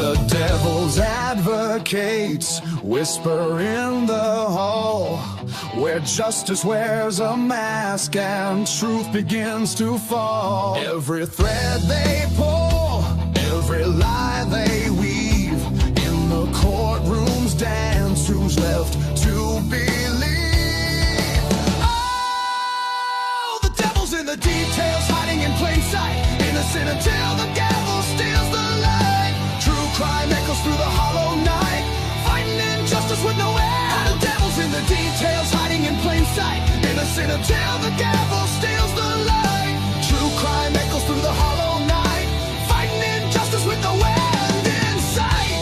The devil's advocates whisper in the hall, where justice wears a mask and truth begins to fall. Every thread they pull, every lie they weave, in the courtroom's dance, who's left to believe? Oh, the devil's in the details, hiding in plain sight, innocent until the gavel steals the light. True crime echoes through the hollow night, fighting injustice with no end. The devil's in the details, hiding in plain sight, innocent until the gavel steals the light. True crime echoes through the hollow night, fighting injustice with no end in sight.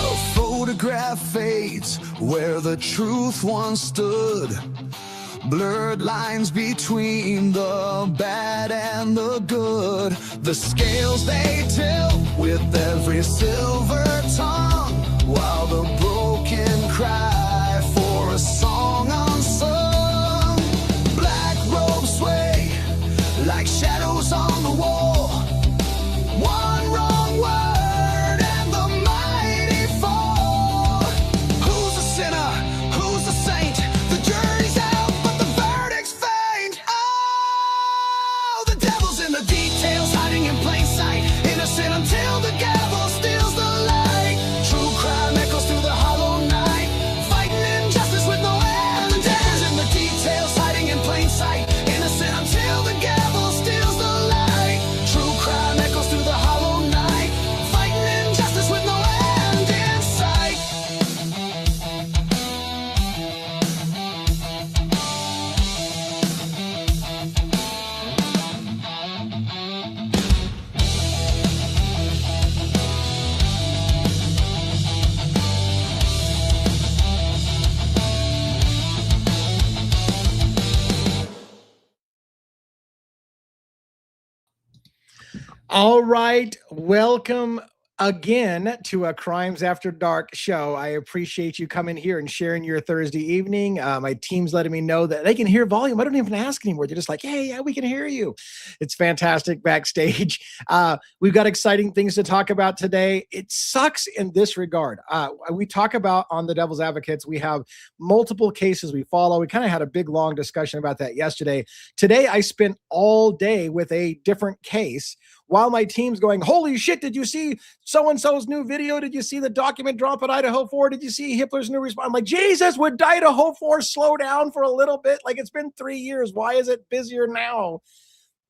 A photograph fades where the truth once stood. Blurred lines between the bad and the good. The scales they tilt with every silver tongue, while the broken cry for a song unsung. Black robes sway like shadows on the wall. One wrong word and the mighty fall. Who's a sinner? Who's a saint? The jury's out, but the verdict's faint. Oh, the devil's in the details, hiding in plain sight, innocent until the gavel steals the light. True crime echoes through the hollow night, fighting injustice with no end. The devil's in the details, hiding in plain sight, innocent until the gavel steals the light. True crime echoes through the hollow night, fighting injustice with no end in sight. All right. Welcome again to a Crimes After Dark show. I appreciate you coming here and sharing your Thursday evening. My team's letting me know that they can hear volume. I don't even ask anymore. They're just like, hey, yeah, we can hear you. It's fantastic backstage. We've got exciting things to talk about today. It sucks in this regard. We talk about on the Devil's Advocates, we have multiple cases we follow. We kind of had a big, long discussion about that yesterday. Today, I spent all day with a different case while my team's going, holy shit, did you see so-and-so's new video? Did you see the document drop at Idaho 4? Did you see Hitler's new response? I'm like, Jesus, would Idaho 4 slow down for a little bit? Like, it's been 3 years. Why is it busier now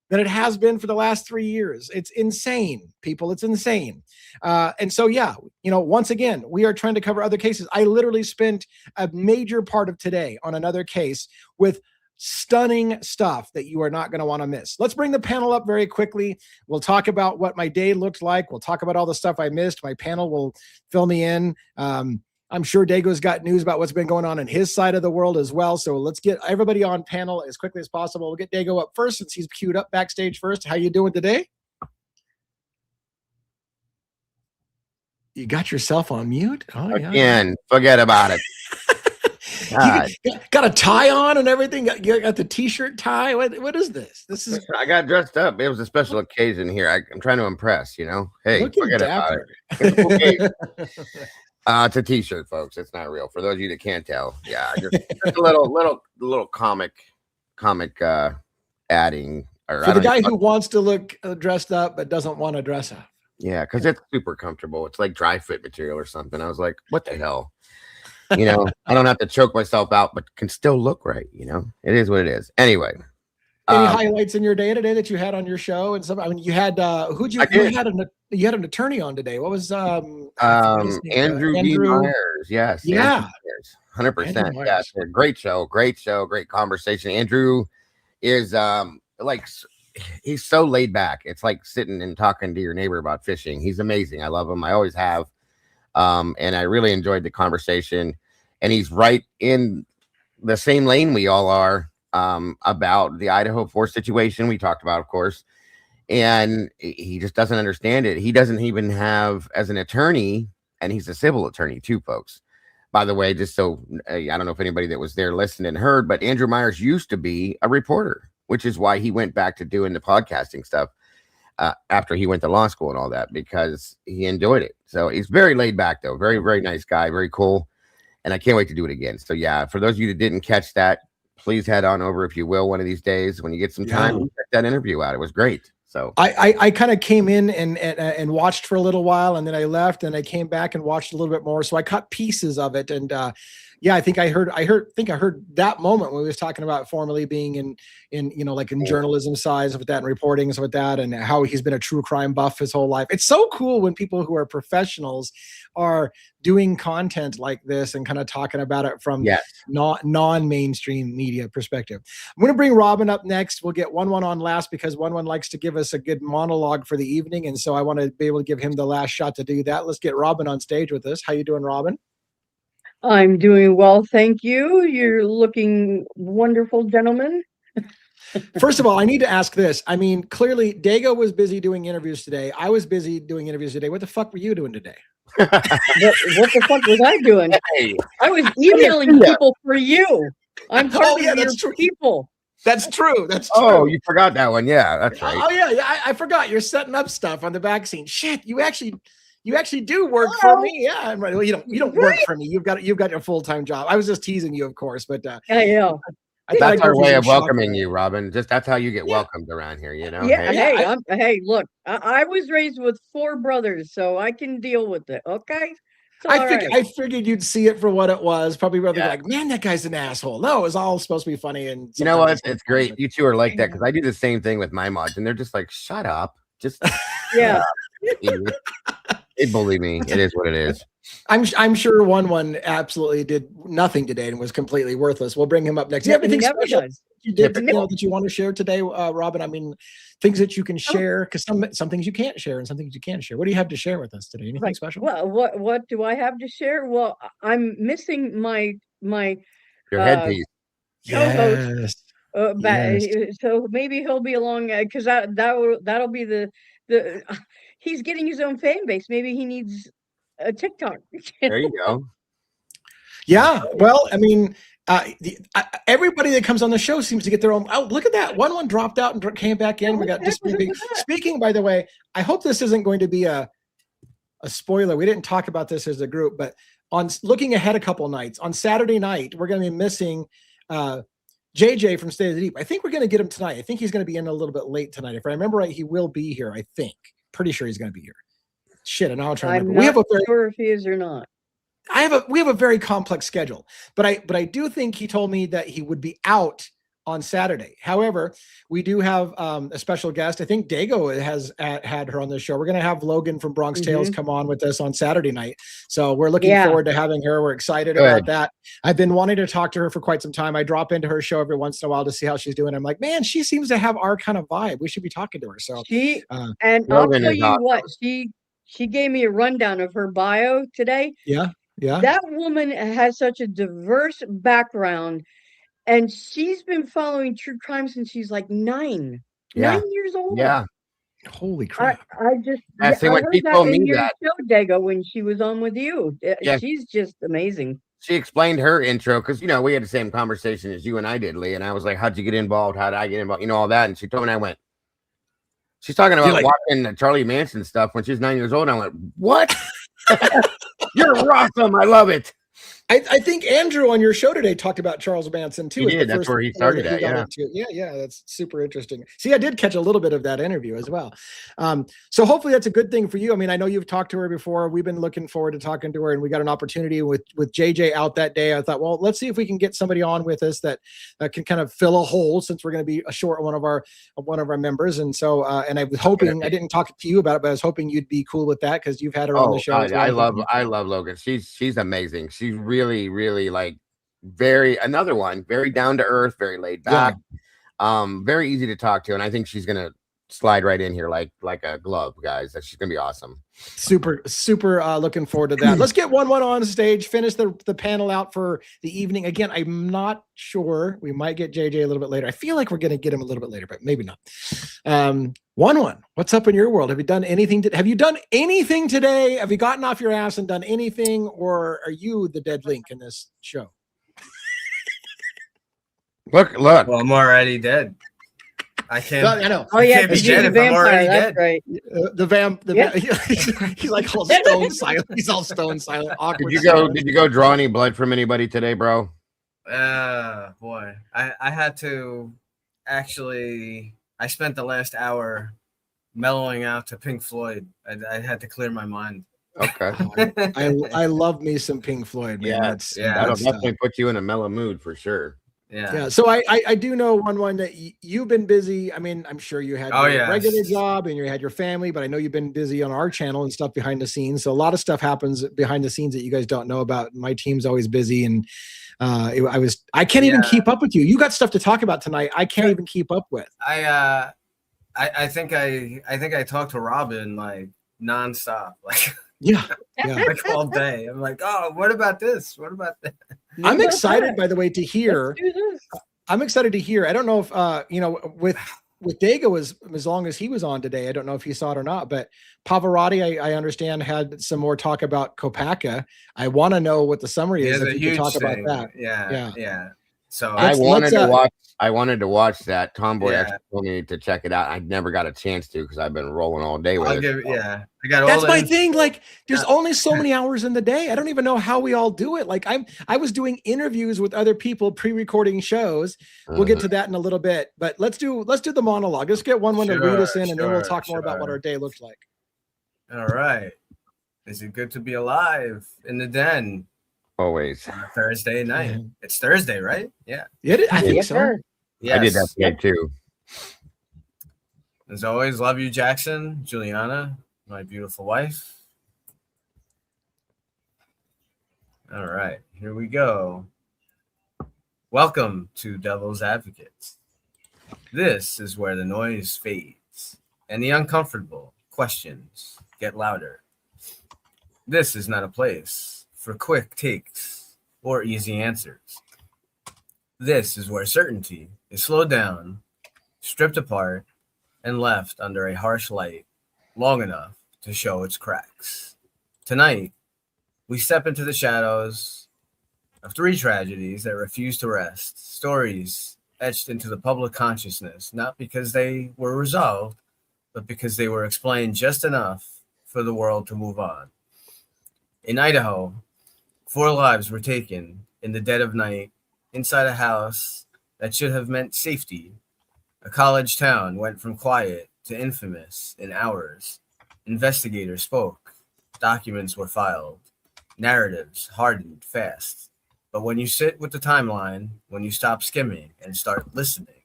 than it has been for the last 3 years? It's insane, people. It's insane. And so, yeah, once again, we are trying to cover other cases. I literally spent a major part of today on another case with stunning stuff that you are not going to want to miss. Let's bring the panel up very quickly. We'll talk about what my day looked like. We'll talk about all the stuff I missed. My panel will fill me in. I'm sure Dago's got news about what's been going on in his side of the world as well. So let's get everybody on panel as quickly as possible. We'll get Dago up first since he's queued up backstage first. How you doing today? You got yourself on mute? Oh, Again, forget about it. You got a tie on and everything. You got the t-shirt tie. What is this? This is. I got dressed up. It was a special occasion here. I'm trying to impress. Hey, forget about it. It's a t-shirt, folks. It's not real. For those of you that can't tell, yeah, just a little comic adding. Or for the guy who wants to look dressed up but doesn't want to dress up. Yeah, because it's super comfortable. It's like dry fit material or something. I was like, what the hell? I don't have to choke myself out, but can still look right. It is what it is. Anyway. Any highlights in your day today that you had on your show and stuff? I mean, you had you had an attorney on today. What was Andrew D. Myers? Yes. Yeah. 100%. Yes. Great show. Great conversation. Andrew is he's so laid back. It's like sitting and talking to your neighbor about fishing. He's amazing. I love him. I always have. And I really enjoyed the conversation, and he's right in the same lane we all are, about the Idaho 4 situation we talked about, of course, and he just doesn't understand it. He doesn't even have, as an attorney, and he's a civil attorney too, folks. By the way, just so I don't know if anybody that was there listened and heard, but Andrew Myers used to be a reporter, which is why he went back to doing the podcasting stuff after he went to law school and all that, because he enjoyed it. So he's very laid back, though. Very, very nice guy. Very cool. And I can't wait to do it again. So yeah, for those of you that didn't catch that, please head on over, if you will, one of these days when you get some time and check that interview out. It was great. So I kind of came in and watched for a little while, and then I left, and I came back and watched a little bit more. So I caught pieces of it, and yeah, I think I heard that moment when we was talking about formerly being in like in journalism size with that and reporting and stuff like that, and how he's been a true crime buff his whole life. It's so cool when people who are professionals are doing content like this and kind of talking about it from non-mainstream media perspective. I'm going to bring Robin up next. We'll get one on last because one likes to give us a good monologue for the evening, and so I want to be able to give him the last shot to do that. Let's get Robin on stage with us. How you doing, Robin? I'm doing well, thank you. You're looking wonderful, gentlemen. First of all, I need to ask this. I mean, clearly, Dago was busy doing interviews today. I was busy doing interviews today. What the fuck were you doing today? What the fuck was I doing? Hey. I was emailing people for you. I'm part of your people. That's true. That's true. Oh, you forgot that one. Yeah, that's right. Oh yeah. I forgot. You're setting up stuff on the back scene. Shit, you actually do work for me. Yeah, right. Well, you don't work for me. You've got your full-time job. I was just teasing you, of course, but I know. That's our way of welcoming you, Robin. Just that's how you get welcomed around here, you know. Yeah. Hey, look, I was raised with 4 brothers, so I can deal with it. Okay. I figured you'd see it for what it was. Probably rather like, man, that guy's an asshole. No, it was all supposed to be funny. And you know what? It's great. You two are like that because I do the same thing with my mods, and they're just like, shut up. Just yeah. They believe me. It is what it is. I'm sure one absolutely did nothing today and was completely worthless. We'll bring him up next. Do you have anything special you did that you want to share today, Robin? I mean, things that you can share, because some things you can't share and some things you can share. What do you have to share with us today? Anything special? Well, what do I have to share? Well, I'm missing my your headpiece. Yes. So maybe he'll be along because that'll be the he's getting his own fan base. Maybe he needs a TikTok. There you go. Yeah. Well, I mean, everybody that comes on the show seems to get their own. Oh, look at that. One dropped out and came back in. We got just speaking, by the way, I hope this isn't going to be a spoiler. We didn't talk about this as a group, but on looking ahead a couple nights, on Saturday night, we're going to be missing JJ from State of the Deep. I think we're going to get him tonight. I think he's going to be in a little bit late tonight. If I remember right, he will be here. I think. Pretty sure he's going to be here. Shit, and I'm trying to remember. We have sure if he is or not. We have a very complex schedule, but I do think he told me that he would be out on Saturday. However, we do have a special guest. I think Dago has had her on the show. We're going to have Logan from Bronx Tales come on with us on Saturday night. So we're looking forward to having her. We're excited about that. I've been wanting to talk to her for quite some time. I drop into her show every once in a while to see how she's doing. I'm like, man, she seems to have our kind of vibe. We should be talking to her. So and I'll tell you what, she gave me a rundown of her bio today. Yeah. That woman has such a diverse background. And she's been following true crime since she's like 9 years old. Yeah. Holy crap. I just I heard that in your show, Dago, when she was on with you. She's just amazing. She explained her intro because, we had the same conversation as you and I did, Lee. And I was like, how'd you get involved? How did I get involved? All that. And she told me, and I went, she's talking about watching the Charlie Manson stuff when she's 9 years old. And I went, what? You're awesome. I love it. I think Andrew on your show today talked about Charles Manson too. He did. That's where he started at. Yeah. That's super interesting. See, I did catch a little bit of that interview as well. So hopefully that's a good thing for you. I mean, I know you've talked to her before. We've been looking forward to talking to her, and we got an opportunity with JJ out that day. I thought, well, let's see if we can get somebody on with us that can kind of fill a hole, since we're going to be short one of our members. And so, and I was hoping, I didn't talk to you about it, but I was hoping you'd be cool with that because you've had her on the show. I love Logan. She's amazing. She's really like very down to earth, very laid back, very easy to talk to, and I think she's gonna slide right in here like a glove, guys. That's just gonna be awesome. Super looking forward to that. Let's get one on stage, finish the panel out for the evening. Again, I'm not sure. We might get JJ a little bit later. I feel like we're going to get him a little bit later, but maybe not. One, what's up in your world? Have you done anything today? Have you gotten off your ass and done anything, or are you the dead link in this show? Look. Well, I'm already dead. I can't. I know. Oh yeah, can't be because dead you're the if I'm already vampire. That's dead. right. He's like all stone silent. He's all stone silent. Awkward. Did you go draw any blood from anybody today, bro? Boy, I had to actually. I spent the last hour mellowing out to Pink Floyd. I had to clear my mind. Okay. I love me some Pink Floyd, man. That'll definitely put you in a mellow mood for sure. Yeah. So I do know one that you've been busy. I mean, I'm sure you had your regular job and you had your family, but I know you've been busy on our channel and stuff behind the scenes. So a lot of stuff happens behind the scenes that you guys don't know about. My team's always busy, and I can't even keep up with you. You got stuff to talk about tonight. I can't even keep up with. I think I talked to Robin like nonstop, like like all day. I'm like, oh, what about this? What about that? I'm excited, by the way, to hear. I'm excited to hear. I don't know if with Dago as long as he was on today. I don't know if he saw it or not, but Pavarotti, I understand, had some more talk about Kopaka. I want to know what the summary is. If you could talk about that. Yeah. So I wanted to watch that. Tomboy actually told me to check it out. I never got a chance to because I've been rolling all day with it. I got that's my thing. Like, there's only so many hours in the day. I don't even know how we all do it. Like, I was doing interviews with other people, pre-recording shows. We'll get to that in a little bit, but let's do the monologue. Let's get one to read us in, and then we'll talk more about what our day looks like. All right. Is it good to be alive in the den? Always. Thursday night. It's Thursday, right? Yeah. I think so. Yes. I did that today too. As always, love you, Jackson, Juliana, my beautiful wife. All right, here we go. Welcome to Devil's Advocates. This is where the noise fades and the uncomfortable questions get louder. This is not a place for quick takes or easy answers. This is where certainty is slowed down, stripped apart, and left under a harsh light long enough to show its cracks. Tonight, we step into the shadows of three tragedies that refuse to rest, stories etched into the public consciousness, not because they were resolved, but because they were explained just enough for the world to move on. In Idaho, 4 lives were taken in the dead of night inside a house that should have meant safety. A college town went from quiet to infamous in hours. Investigators spoke. Documents were filed. Narratives hardened fast. But when you sit with the timeline, when you stop skimming and start listening,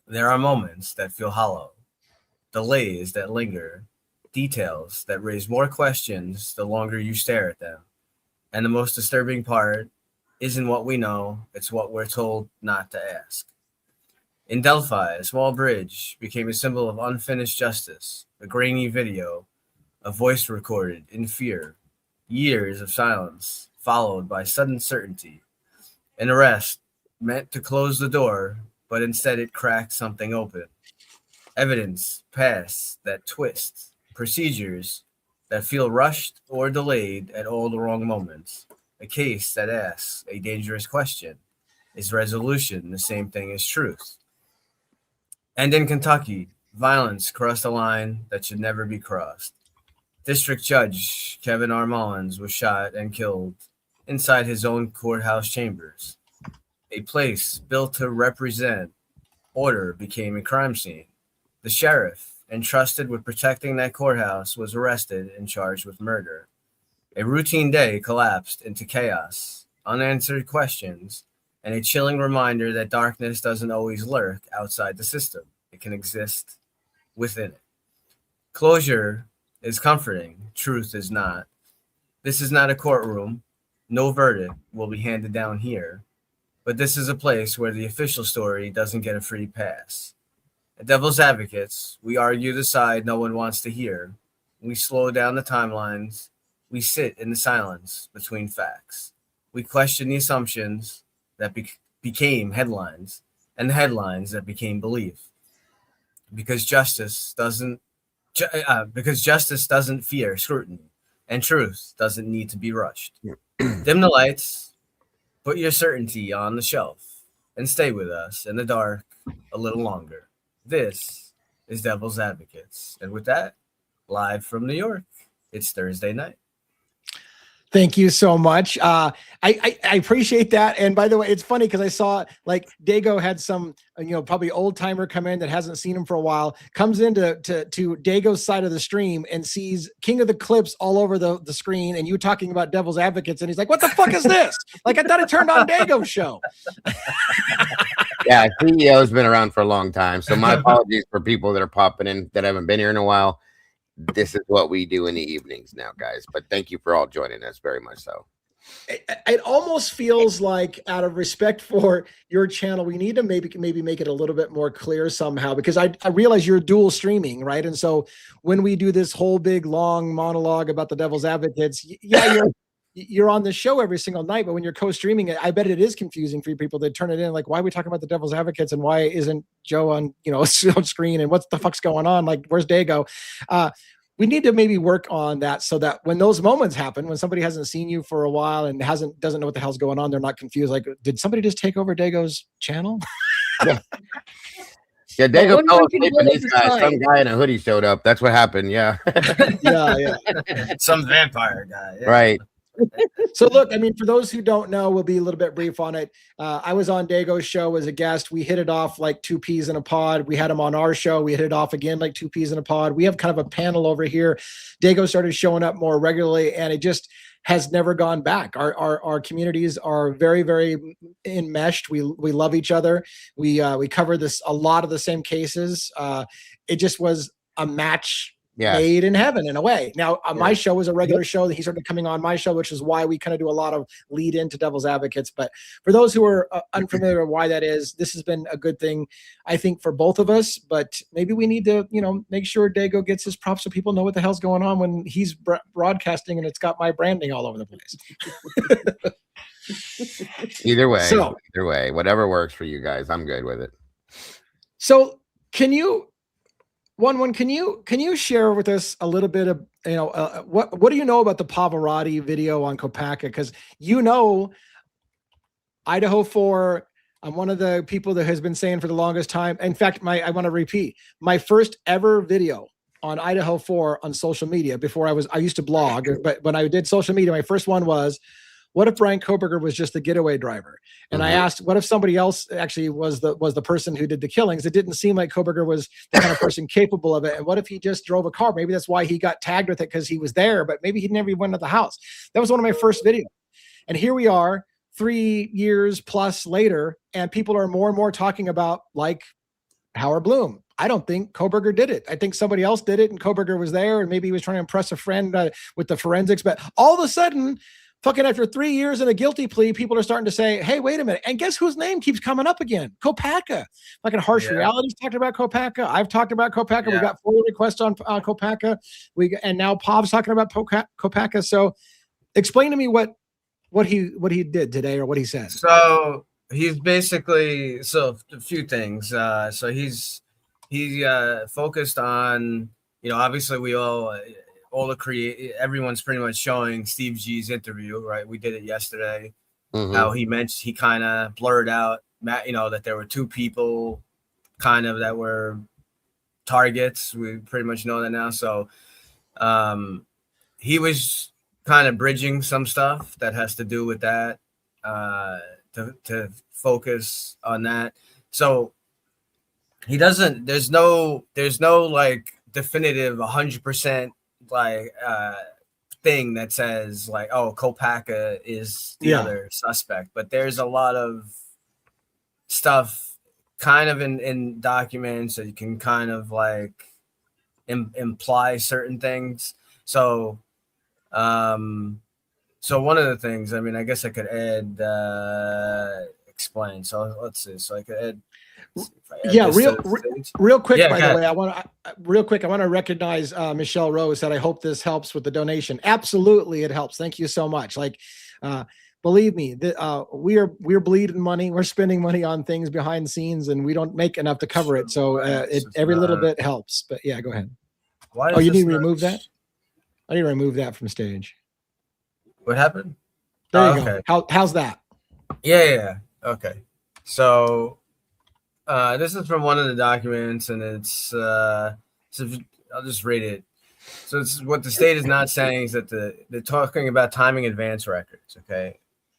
there are moments that feel hollow, delays that linger, details that raise more questions the longer you stare at them. And the most disturbing part isn't what we know, it's what we're told not to ask. In Delphi, a small bridge became a symbol of unfinished justice, a grainy video, a voice recorded in fear, years of silence, followed by sudden certainty. An arrest meant to close the door, but instead it cracked something open. Evidence passed that twist, procedures that feel rushed or delayed at all the wrong moments. A case that asks a dangerous question. Is resolution the same thing as truth? And in Kentucky, violence crossed a line that should never be crossed. District Judge Kevin R. Mullins was shot and killed inside his own courthouse chambers. A place built to represent order became a crime scene. The sheriff, entrusted with protecting that courthouse, was arrested and charged with murder. A routine day collapsed into chaos, unanswered questions, and a chilling reminder that darkness doesn't always lurk outside the system. It can exist within it. Closure is comforting. Truth is not. This is not a courtroom. No verdict will be handed down here. But this is a place where the official story doesn't get a free pass. At Devil's Advocates, we argue the side no one wants to hear. We slow down the timelines. We sit in the silence between facts. We question the assumptions that became headlines and the headlines that became belief. Because justice doesn't fear scrutiny, and truth doesn't need to be rushed. Dim the lights, put your certainty on the shelf, and stay with us in the dark a little longer. This is Devil's Advocates. And with that, live from New York, it's Thursday night. Thank you so much. I appreciate that. And by the way, it's funny because I saw like Dago had some, probably old timer come in that hasn't seen him for a while, comes into to Dago's side of the stream and sees King of the Clips all over the screen and you talking about Devil's Advocates. And he's like, what the fuck is this? Like, I thought it turned on Dago's show. Yeah, CEO has been around for a long time. So my apologies for people that are popping in that haven't been here in a while. This is what we do in the evenings now, guys. But thank you for all joining us, very much so. It almost feels like, out of respect for your channel, we need to maybe make it a little bit more clear somehow, because I realize you're dual streaming, right? And so when we do this whole big long monologue about the Devil's Advocates, yeah, you're on the show every single night, but when you're co-streaming it, I bet it is confusing for people that turn it in. Like, why are we talking about the Devil's Advocates and why isn't Joe on, on screen, and what the fuck's going on? Like, where's Dago? We need to maybe work on that so that when those moments happen, when somebody hasn't seen you for a while and doesn't know what the hell's going on, they're not confused. Like, did somebody just take over Dago's channel? Yeah, Dago fell asleep and some guy in a hoodie showed up. That's what happened. Yeah. Yeah. Some vampire guy. Yeah. Right. So look, I mean, for those who don't know, we'll be a little bit brief on it. I was on Dago's show as a guest. We hit it off like two peas in a pod. We had him on our show. We hit it off again like two peas in a pod. We have kind of a panel over here. Dago started showing up more regularly, and it just has never gone back. Our communities are very, very enmeshed. We love each other. We cover a lot of the same cases. It just was a match. Yeah. Made in heaven in a way. Now, my show was a regular show that he started coming on my show, which is why we kind of do a lot of lead into Devil's Advocates. But for those who are unfamiliar with why that is, this has been a good thing, I think, for both of us. But maybe we need to, make sure Dago gets his props so people know what the hell's going on when he's broadcasting and it's got my branding all over the place. Either way, whatever works for you guys, I'm good with it. So can you... Can you share with us a little bit of, what do you know about the Pavarotti video on Kopaka? Because Idaho 4, I'm one of the people that has been saying for the longest time. In fact, I want to repeat, my first ever video on Idaho 4 on social media before I used to blog, but when I did social media, my first one was, what if Brian Kohberger was just the getaway driver? And I asked, what if somebody else actually was the person who did the killings? It didn't seem like Kohberger was the kind of person capable of it. And what if he just drove a car? Maybe that's why he got tagged with it, because he was there, but maybe he never even went to the house. That was one of my first videos. And here we are 3 years plus later, and people are more and more talking about, like, Howard Bloom. I don't think Kohberger did it. I think somebody else did it, and Kohberger was there, and maybe he was trying to impress a friend with the forensics. But all of a sudden, fucking after 3 years and a guilty plea, people are starting to say, hey, wait a minute. And guess whose name keeps coming up again? Kopaka. Fucking Harsh Reality's talked about Kopaka. I've talked about Kopaka. Yeah. We got 4 requests on Kopaka. And now Pav's talking about Kopaka. So explain to me what he did today, or what he said. So he's basically, a few things. So he's focused on, obviously we everyone's pretty much showing Steve G's interview, right? We did it yesterday. How he kind of blurred out, that there were 2 people kind of that were targets. We pretty much know that now. So he was kind of bridging some stuff that has to do with that, to focus on that. So he doesn't, there's no like definitive 100% like thing that says like, oh, Kopaka is the other suspect, but there's a lot of stuff kind of in documents that you can kind of like imply certain things. So one of the things, I mean, I guess I could add, explain. So let's see. So I could add. Yeah, real quick. Yeah, by the way, I want to recognize Michelle Rose said, I hope this helps with the donation. Absolutely, it helps. Thank you so much. Like, believe me, we're bleeding money. We're spending money on things behind the scenes, and we don't make enough to cover it. So every little bit helps. But yeah, go ahead. Oh, you need to remove that? I need to remove that from stage. What happened? There you go. How's that? Yeah. Okay. So this is from one of the documents, and it's so I'll just read it. So it's what the state is not saying is that they're talking about timing advance records, okay?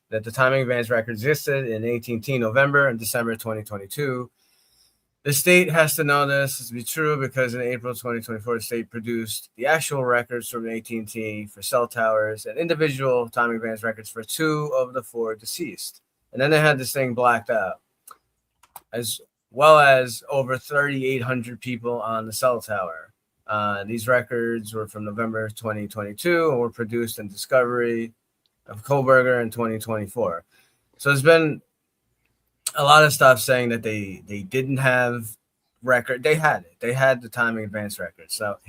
That the timing advance record existed in AT&T November and December 2022. The state has to know this to be true because in April 2024, the state produced the actual records from AT&T for cell towers and individual timing advance records for 2 of the 4 deceased. And then they had this thing blacked out, as well as over 3,800 people on the cell tower. These records were from November 2022 and were produced in discovery of Koberger in 2024. So there's been a lot of stuff saying that they didn't have record. They had it. They had the timing advance record. So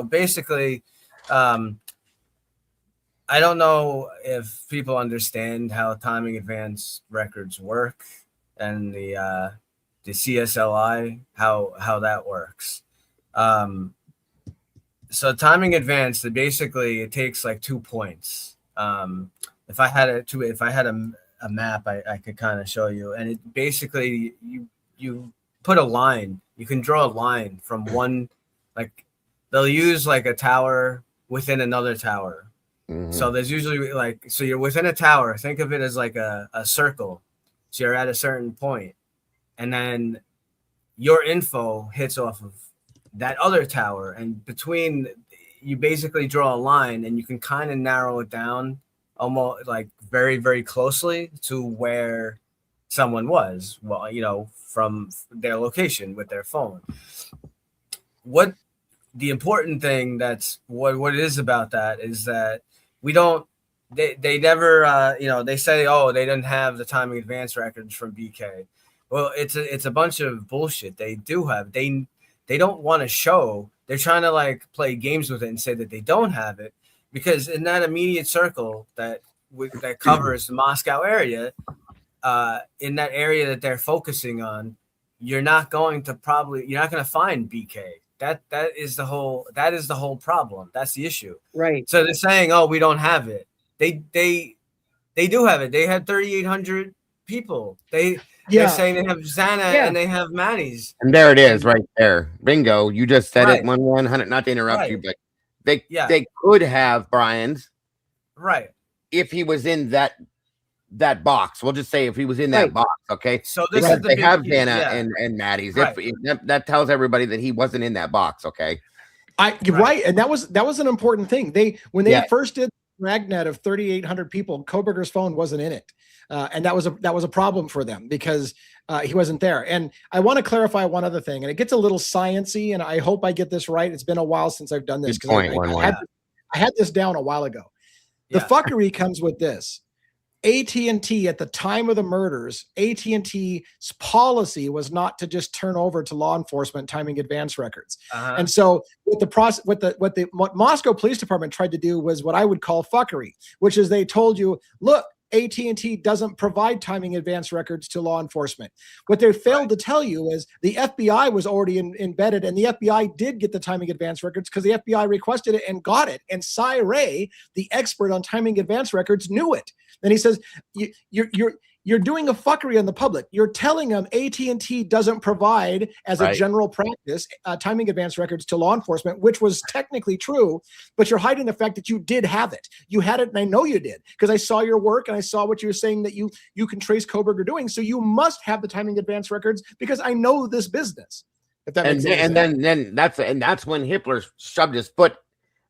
basically, I don't know if people understand how timing advance records work and the CSLI, how that works. So timing advance, it takes like 2 points. If I had a map, I could kind of show you, and it basically you put a line. You can draw a line from one, like they'll use like a tower within another tower. Mm-hmm. So there's usually so you're within a tower. Think of it as like a circle. So you're at a certain point, and then your info hits off of that other tower, and between you basically draw a line, and you can kind of narrow it down almost like very, very closely to where someone was, from their location with their phone. What the important thing that's what it is about that is that they never, they say, oh, they didn't have the timing advance records from BK. Well, it's a bunch of bullshit. They do have, they don't want to show, they're trying to like play games with it and say that they don't have it. Because in that immediate circle that covers the Moscow area, in that area that they're focusing on, you're not going to find BK. That is the whole problem. That's the issue. Right. So they're saying, oh, we don't have it. They do have it. They had 3,800 people. They're saying they have Xana and they have Manny's. And there it is right there. Bingo. You just said it 100, not to interrupt you, but they could have Brian's, right? If he was in that box. We'll just say if he was in that box, okay? So they have Xana and Maddie's. Right. If that tells everybody that he wasn't in that box, okay? Right. And that was an important thing. When they first did Dragnet of 3,800 people, Koberger's phone wasn't in it. And that was a problem for them because he wasn't there. And I want to clarify one other thing, and it gets a little sciencey, and I hope I get this right. It's been a while since I've done this because I had this down a while ago. The fuckery comes with this. AT&T at the time of the murders, AT&T's policy was not to just turn over to law enforcement timing advance records. And so what Moscow Police Department tried to do was what I would call fuckery, which is they told you, look, AT&T doesn't provide timing advance records to law enforcement. What they failed to tell you is the FBI was already embedded, and the FBI did get the timing advance records because the FBI requested it and got it. And Cy Ray, the expert on timing advance records, knew it. And he says, you're doing a fuckery on the public. You're telling them AT&T doesn't provide, as a general practice, timing advance records to law enforcement, which was technically true, but you're hiding the fact that you did have it. You had it, and I know you did, because I saw your work, and I saw what you were saying that you can trace Koberger doing. So you must have the timing advance records because I know this business. If that makes sense. And that's when Hitler shoved his foot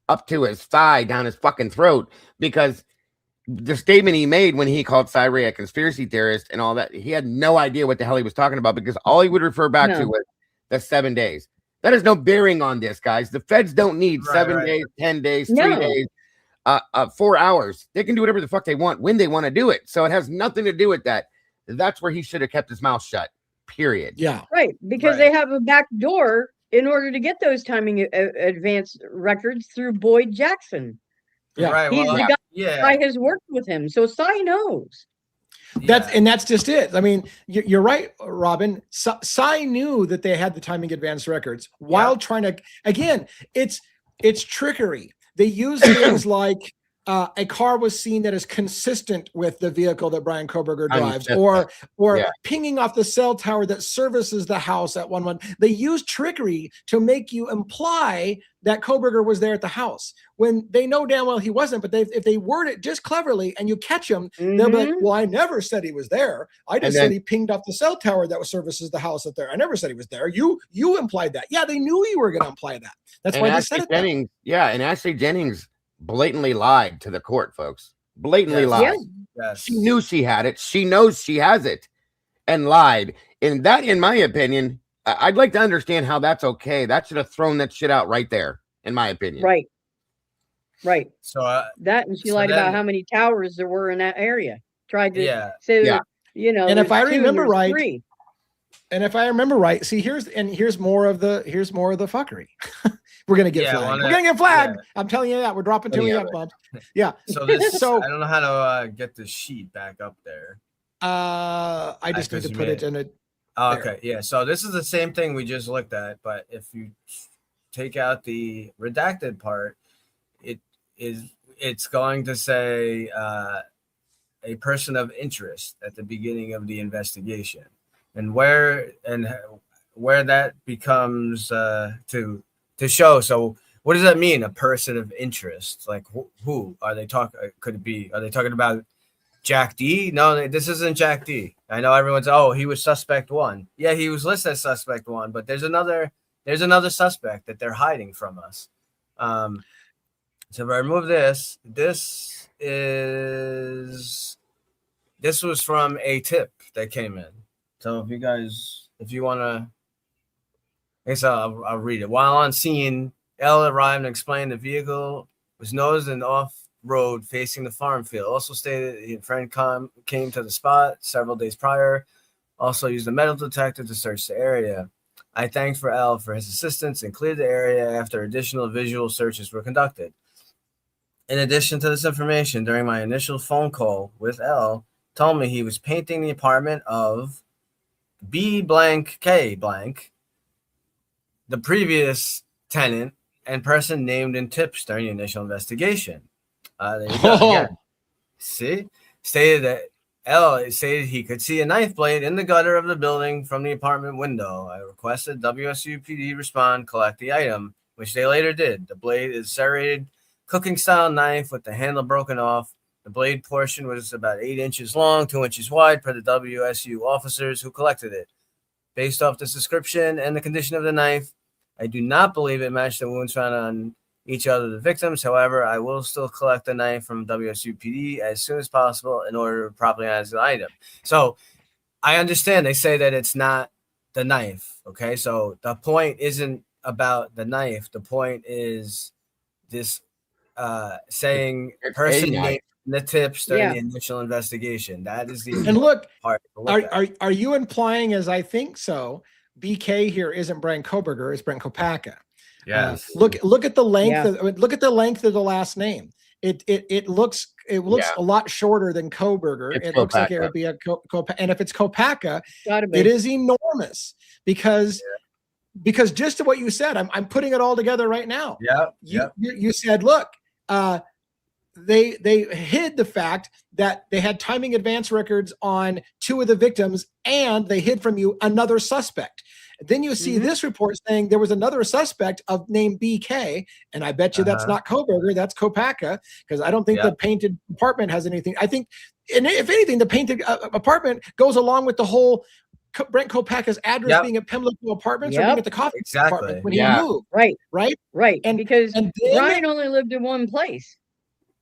up to his thigh, down his fucking throat, because the statement he made when he called Cy Ray a conspiracy theorist and all that, he had no idea what the hell he was talking about, because all he would refer back to was the 7 days. That has no bearing on this, guys. The feds don't need 7 days, 10 days, 3 days, 4 hours. They can do whatever the fuck they want when they want to do it. So it has nothing to do with that. that's where he should have kept his mouth shut. Period. Yeah. Right, because they have a back door in order to get those timing advance records through Boyd Jackson. Yeah. Right. He's Well, the guy has worked with him, so Cy knows. That's just it. I mean, you're right, Robin. Cy knew that they had the timing advance records while trying to. Again, it's trickery. They use things like a car was seen that is consistent with the vehicle that Brian Koberger drives, or pinging off the cell tower that services the house at 1-1. They use trickery to make you imply that Koberger was there at the house when they know damn well he wasn't. But if they word it just cleverly and you catch them, they'll be like, well, I never said he was there. I just said he pinged off the cell tower that services the house up there. I never said he was there. You implied that. Yeah, they knew you were going to imply that. That's why they said it. And Ashley Jennings blatantly lied to the court, folks. Blatantly lied. Yes. She knew she had it. She knows she has it, and lied. And that, in my opinion, I'd like to understand how that's okay. That should have thrown that shit out right there, in my opinion. Right. So that, and she lied about how many towers there were in that area. Tried to and if I remember right, 3. And if I remember right, see, here's more of the fuckery. We're gonna get flagged. We're gonna get flagged. I'm telling you that. We're dropping too many F-bombs. Yeah. So I don't know how to get the sheet back up there. I just need to put it in a. Okay. Yeah. So this is the same thing we just looked at, but if you take out the redacted part, it's going to say a person of interest at the beginning of the investigation. And where that becomes to show. So what does that mean? A person of interest? Like who are they talking? Could it be? Are they talking about Jack D? No, this isn't Jack D. I know everyone's he was suspect 1. Yeah, he was listed as suspect 1, but there's another suspect that they're hiding from us. So if I remove this, this was from a tip that came in. So if you want to, I guess I'll read it. While on scene, L arrived and explained the vehicle was nosed and off-road facing the farm field. Also stated a friend came to the spot several days prior. Also used a metal detector to search the area. I thanked L for his assistance and cleared the area after additional visual searches were conducted. In addition to this information, during my initial phone call with L, told me he was painting the apartment of B blank K blank, the previous tenant and person named in tips during the initial investigation. There you go. Again. See, stated that L stated he could see a knife blade in the gutter of the building from the apartment window. I requested WSUPD respond, collect the item, which they later did. The blade is serrated cooking style knife with the handle broken off. The blade portion was about 8 inches long, 2 inches wide, per the WSU officers who collected it. Based off this description and the condition of the knife, I do not believe it matched the wounds found on each other of the victims. However, I will still collect the knife from WSUPD as soon as possible in order to properly analyze the item. So I understand they say that it's not the knife. Okay, so the point isn't about the knife. The point is this saying person named the tips during the initial investigation. That is the and look, part. Are you implying, as I think so, BK here isn't Brian Koberger, it's Brent Kopacka. Yes. Look at the length look at the length of the last name. It looks a lot shorter than Koberger. It looks like it would be a and if it's Kopacka, it is enormous because just to what you said, I'm putting it all together right now. You said, look, they hid the fact that they had timing advance records on 2 of the victims, and they hid from you another suspect. Then you see this report saying there was another suspect of name BK, and I bet you that's not Koberger, that's Kopacka, because I don't think the painted apartment has anything. I think, and if anything, the painted apartment goes along with the whole Brent Kopacka's address being at Pimlico Apartments or being at the coffee apartment when he moved. Right. And because Brian only lived in one place.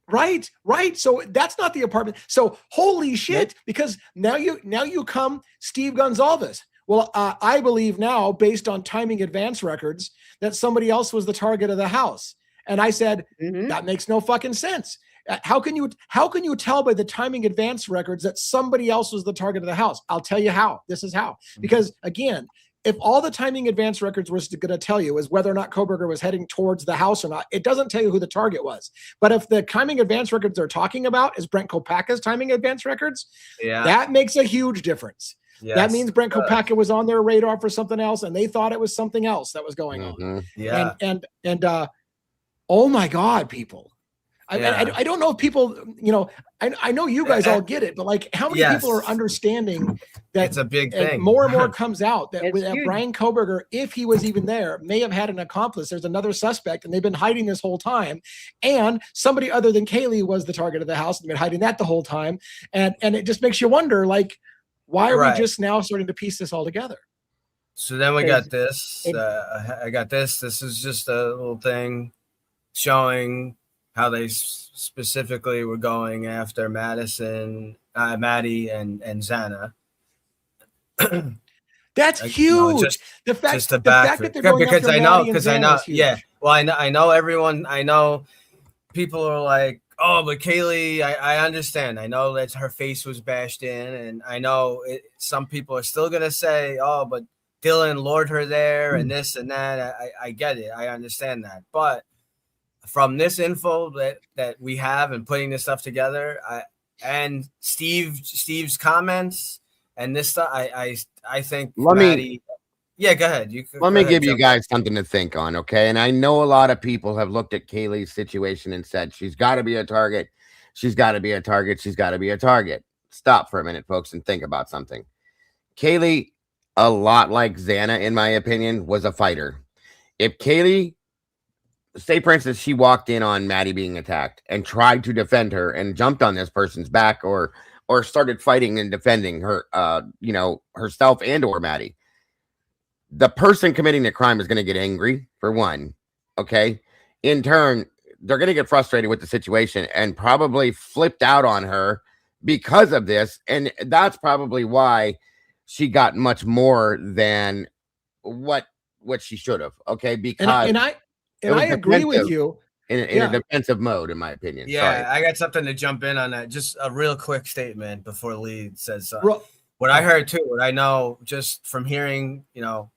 Right. So that's not the apartment. So holy shit, because now you come Steve Gonzalez. Well, I believe now, based on timing advance records, that somebody else was the target of the house. And I said, that makes no fucking sense. How can you tell by the timing advance records that somebody else was the target of the house? I'll tell you how. This is how. Because again, if all the timing advance records was going to tell you is whether or not Kohberger was heading towards the house or not, it doesn't tell you who the target was. But if the timing advance records they're talking about is Brent Kopacka's timing advance records, that makes a huge difference. Yes, that means Brent Kopacka was on their radar for something else, and they thought it was something else that was going on. Yeah. And oh my God, people. I don't know if people, I know you guys all get it, but like how many people are understanding that it's a big thing. More and more comes out that Brian Kohberger, if he was even there, may have had an accomplice. There's another suspect and they've been hiding this whole time. And somebody other than Kaylee was the target of the house and they've been hiding that the whole time. And it just makes you wonder, like, why are we just now starting to piece this all together? So then we got this. I got this. This is just a little thing showing how they specifically were going after Maddie and Xana. That's huge. The fact that they're going because after I know, Maddie because and I know, Xana is huge. yeah. Well, I know everyone. I know people are like, oh, but Kaylee, I understand. I know that her face was bashed in, and I know some people are still gonna say, oh, but Dylan lured her there and this and that. I get it. I understand that, but from this info that we have and putting this stuff together, and Steve's comments and this stuff, I think Maddie. Yeah, go ahead. Let me give you guys something to think on, okay? And I know a lot of people have looked at Kaylee's situation and said she's got to be a target. She's got to be a target. She's got to be a target. Stop for a minute, folks, and think about something. Kaylee, a lot like Xana, in my opinion, was a fighter. If Kaylee, say for instance, she walked in on Maddie being attacked and tried to defend her and jumped on this person's back or started fighting and defending her, herself and or Maddie, the person committing the crime is going to get angry, for one. Okay. In turn, they're going to get frustrated with the situation and probably flipped out on her because of this. And that's probably why she got much more than what she should have. Okay. Because and I agree with you in a defensive mode, in my opinion. Yeah. Sorry. I got something to jump in on that. Just a real quick statement before Lee says something. What I heard too, what I know just from hearing,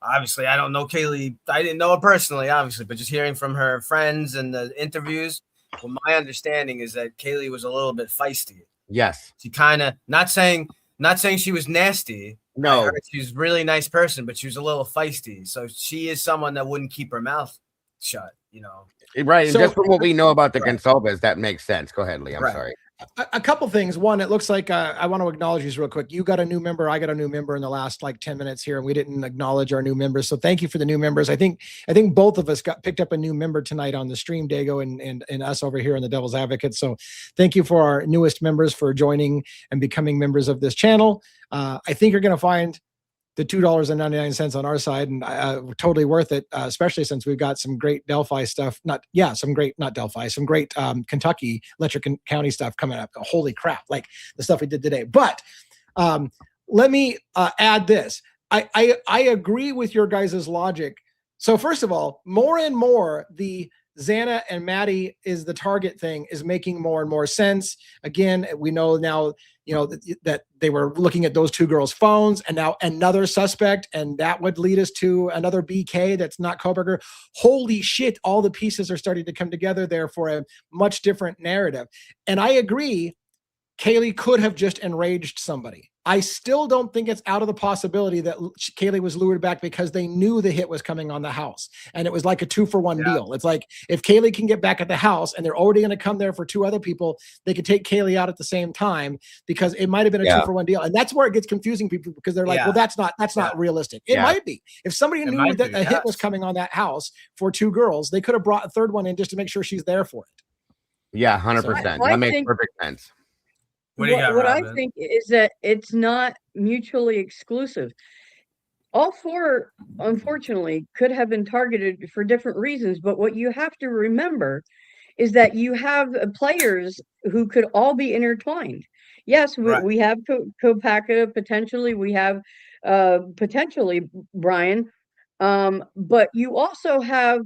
obviously I don't know Kaylee. I didn't know her personally, obviously, but just hearing from her friends and the interviews, well, my understanding is that Kaylee was a little bit feisty. Yes. She kind of not saying she was nasty. No, she's a really nice person, but she was a little feisty. So she is someone that wouldn't keep her mouth shut, Right. So, and just from what we know about the Gonsalves, that makes sense. Go ahead, Lee. I'm sorry. A couple things. One, it looks like I want to acknowledge these real quick. You got a new member. I got a new member in the last 10 minutes here, and we didn't acknowledge our new members. So thank you for the new members. I think both of us picked up a new member tonight on the stream, Dago and us over here in the Devil's Advocate. So thank you for our newest members for joining and becoming members of this channel. I think you're going to find the $2.99 on our side, and totally worth it, especially since we've got some great Delphi stuff. Some great Kentucky Letcher County stuff coming up. Holy crap, like the stuff we did today. But let me add this. I agree with your guys' logic. So first of all, more and more the Xana and Maddie is the target thing is making more and more sense. Again, we know now, that they were looking at those two girls' phones, and now another suspect, and that would lead us to another BK that's not Kohberger. Holy shit, all the pieces are starting to come together there for a much different narrative. And I agree, Kaylee could have just enraged somebody. I still don't think it's out of the possibility that Kaylee was lured back because they knew the hit was coming on the house. And it was like a 2-for-1 deal. It's like, if Kaylee can get back at the house and they're already going to come there for two other people, they could take Kaylee out at the same time, because it might've been a 2-for-1 deal. And that's where it gets confusing people, because they're like, well, that's not realistic. It might be. If somebody knew that a hit was coming on that house for two girls, they could have brought a third one in just to make sure she's there for it. Yeah, 100%. That makes perfect sense. What I think is that it's not mutually exclusive. All four, unfortunately, could have been targeted for different reasons. But what you have to remember is that you have players who could all be intertwined. Yes, we have Kopacka, potentially. We have potentially Brian. But you also have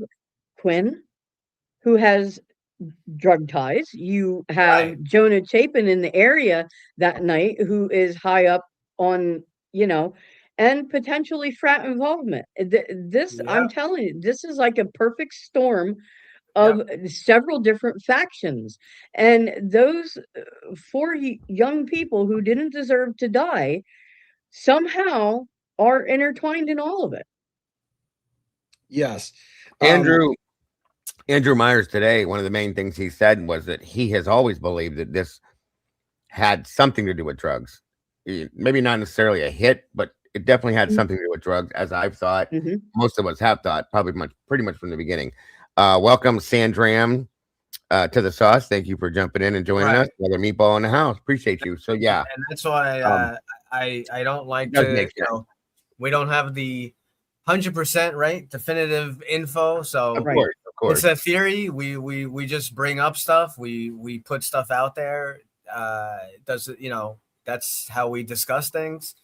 Quinn, who has drug ties. You have Right. Jonah Chapin in the area that night, who is high up on, and potentially frat involvement. This, I'm Yep. telling you, this is like a perfect storm Yep. of several different factions. And those four young people who didn't deserve to die somehow are intertwined in all of it. Yes. Andrew Myers today, one of the main things he said was that he has always believed that this had something to do with drugs. Maybe not necessarily a hit, but it definitely had something to do with drugs, as I've thought. Most of us have thought, pretty much from the beginning. Welcome, Sandram, to the sauce. Thank you for jumping in and joining us. Another meatball in the house. Appreciate you. So yeah, and that's why I don't like to. We don't have the 100% right definitive info. So of course, it's a theory. We just bring up stuff. We put stuff out there. That's how we discuss things.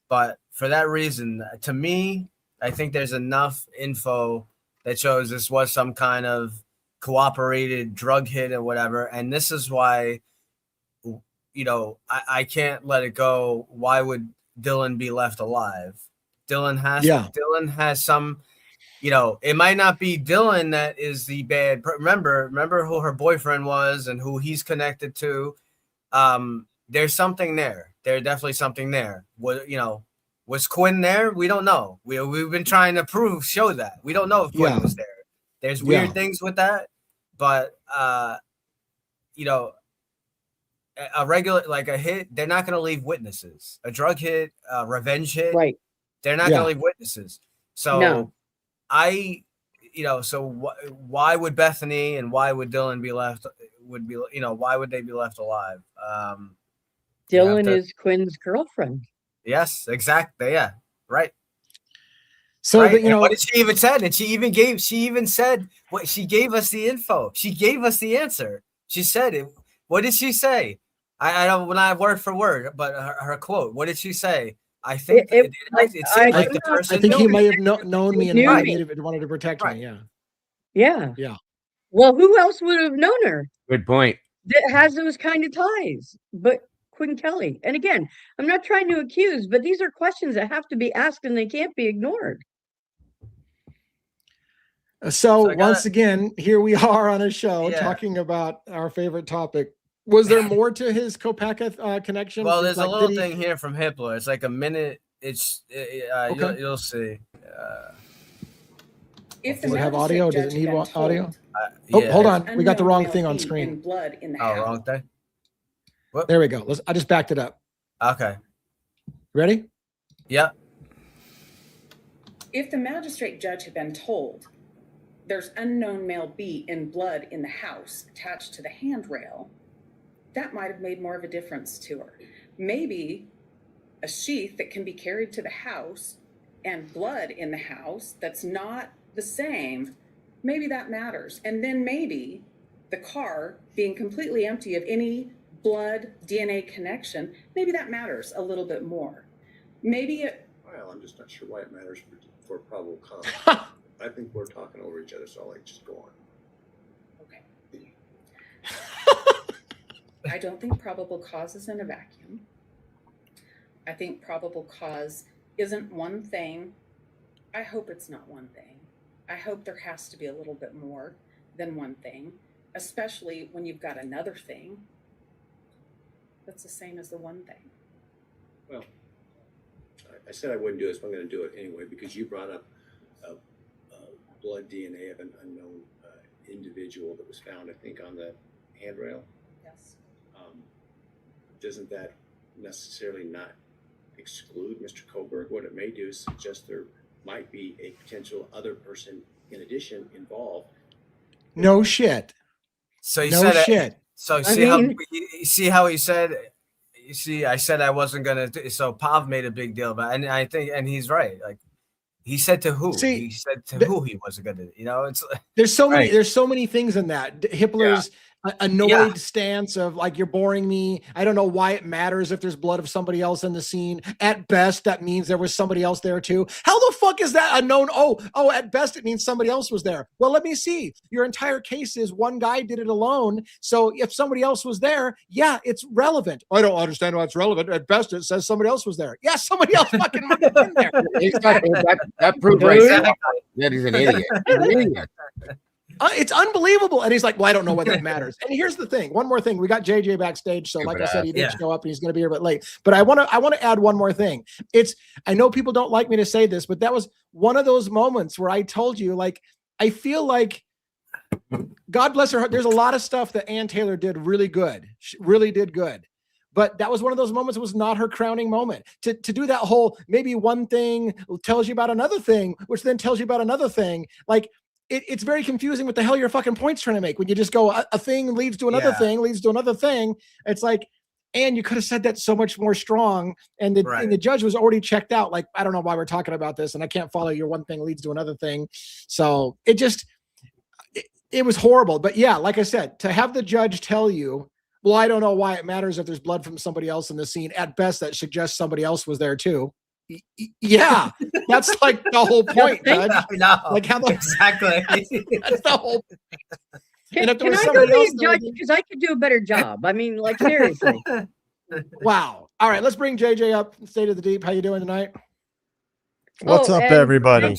But for that reason, to me, I think there's enough info that shows this was some kind of cooperated drug hit or whatever. And this is why, I can't let it go. Why would Dylan be left alive? Dylan has some, it might not be Dylan that is the bad. Remember who her boyfriend was and who he's connected to. There's something there. There's definitely something there. Was Quinn there? We don't know. We've been trying to show that. We don't know if Quinn was there. There's weird things with that, but a regular, like a hit, they're not going to leave witnesses. A drug hit, a revenge hit, right? They're not going to leave witnesses. So why would Bethany and why would Dylan be left? Why would they be left alive? Dylan is Quinn's girlfriend. Yes, exactly. Yeah, right. So right? That, what did she even said? And she even said what she gave us the info. She gave us the answer. She said it. What did she say? I don't not word for word, but her quote. What did she say? I think it seemed like the person. I think he may have known me and wanted to protect me. Yeah. Yeah. Yeah. Well, who else would have known her? Good point. That has those kind of ties, but Quinn Kelly. And again, I'm not trying to accuse, but these are questions that have to be asked and they can't be ignored. So once again, here we are on a show talking about our favorite topic. Was there more to his Kopeka connection? Well, there's a little thing here from Hitler. It's like a minute. Okay. You'll see. Does it have audio? Does it need audio? Hold on. We got the wrong thing on screen. Blood in the house. Wrong thing. Whoop. There we go. I just backed it up. Okay. Ready? Yeah. If the magistrate judge had been told there's unknown male B in blood in the house attached to the handrail, that might have made more of a difference to her. Maybe a sheath that can be carried to the house and blood in the house that's not the same, maybe that matters. And then maybe the car being completely empty of any blood DNA connection, maybe that matters a little bit more. Well, I'm just not sure why it matters for probable cause. I think we're talking over each other, so I'll just go on. Okay. I don't think probable cause is in a vacuum. I think probable cause isn't one thing. I hope it's not one thing. I hope there has to be a little bit more than one thing, especially when you've got another thing that's the same as the one thing. Well, I said I wouldn't do this, but I'm going to do it anyway because you brought up blood DNA of an unknown individual that was found, I think, on the handrail. Yes. Doesn't that necessarily not exclude Mr. Koberg? What it may do is suggest there might be a potential other person in addition involved. No shit. So you no said shit. It, so see how he said. You see, I said I wasn't gonna. So Pav made a big deal about, and I think, and he's right. Like he said to who? See, he said to who he wasn't gonna. It's there's so many. There's so many things in that. Hitler's annoyed stance of like, you're boring me. I don't know why it matters if there's blood of somebody else in the scene. At best, that means there was somebody else there too. How the fuck is that a known? Oh, at best, it means somebody else was there. Well, let me see. Your entire case is one guy did it alone. So if somebody else was there, yeah, it's relevant. I don't understand why it's relevant. At best, it says somebody else was there. Yeah, somebody else fucking might have been there. Exactly. That proves right there that he's an idiot. He's an idiot. It's unbelievable. And he's like, well, I don't know whether it matters. And here's the thing. One more thing. We got JJ backstage. So like I said, he didn't show up and he's going to be here a bit late. But I want to add one more thing. I know people don't like me to say this, but that was one of those moments where I told you, like, I feel like, God bless her heart, there's a lot of stuff that Ann Taylor did really good. She really did good. But that was one of those moments. It was not her crowning moment. To do that whole, maybe one thing tells you about another thing, which then tells you about another thing. Like, it's very confusing what the hell your fucking point's trying to make when you just go a thing leads to another thing, leads to another thing. It's like, and you could have said that so much more strong. And the judge was already checked out. Like, I don't know why we're talking about this and I can't follow your one thing leads to another thing. So it was horrible. But yeah, like I said, to have the judge tell you, well, I don't know why it matters if there's blood from somebody else in the scene. At best, that suggests somebody else was there too. Yeah, that's like the whole point, Judge. Like how exactly. That's the whole point. Can I go be a judge? Because I could do a better job. I mean, like, seriously. Wow. All right, let's bring JJ up. State of the Deep. How you doing tonight? What's up, everybody?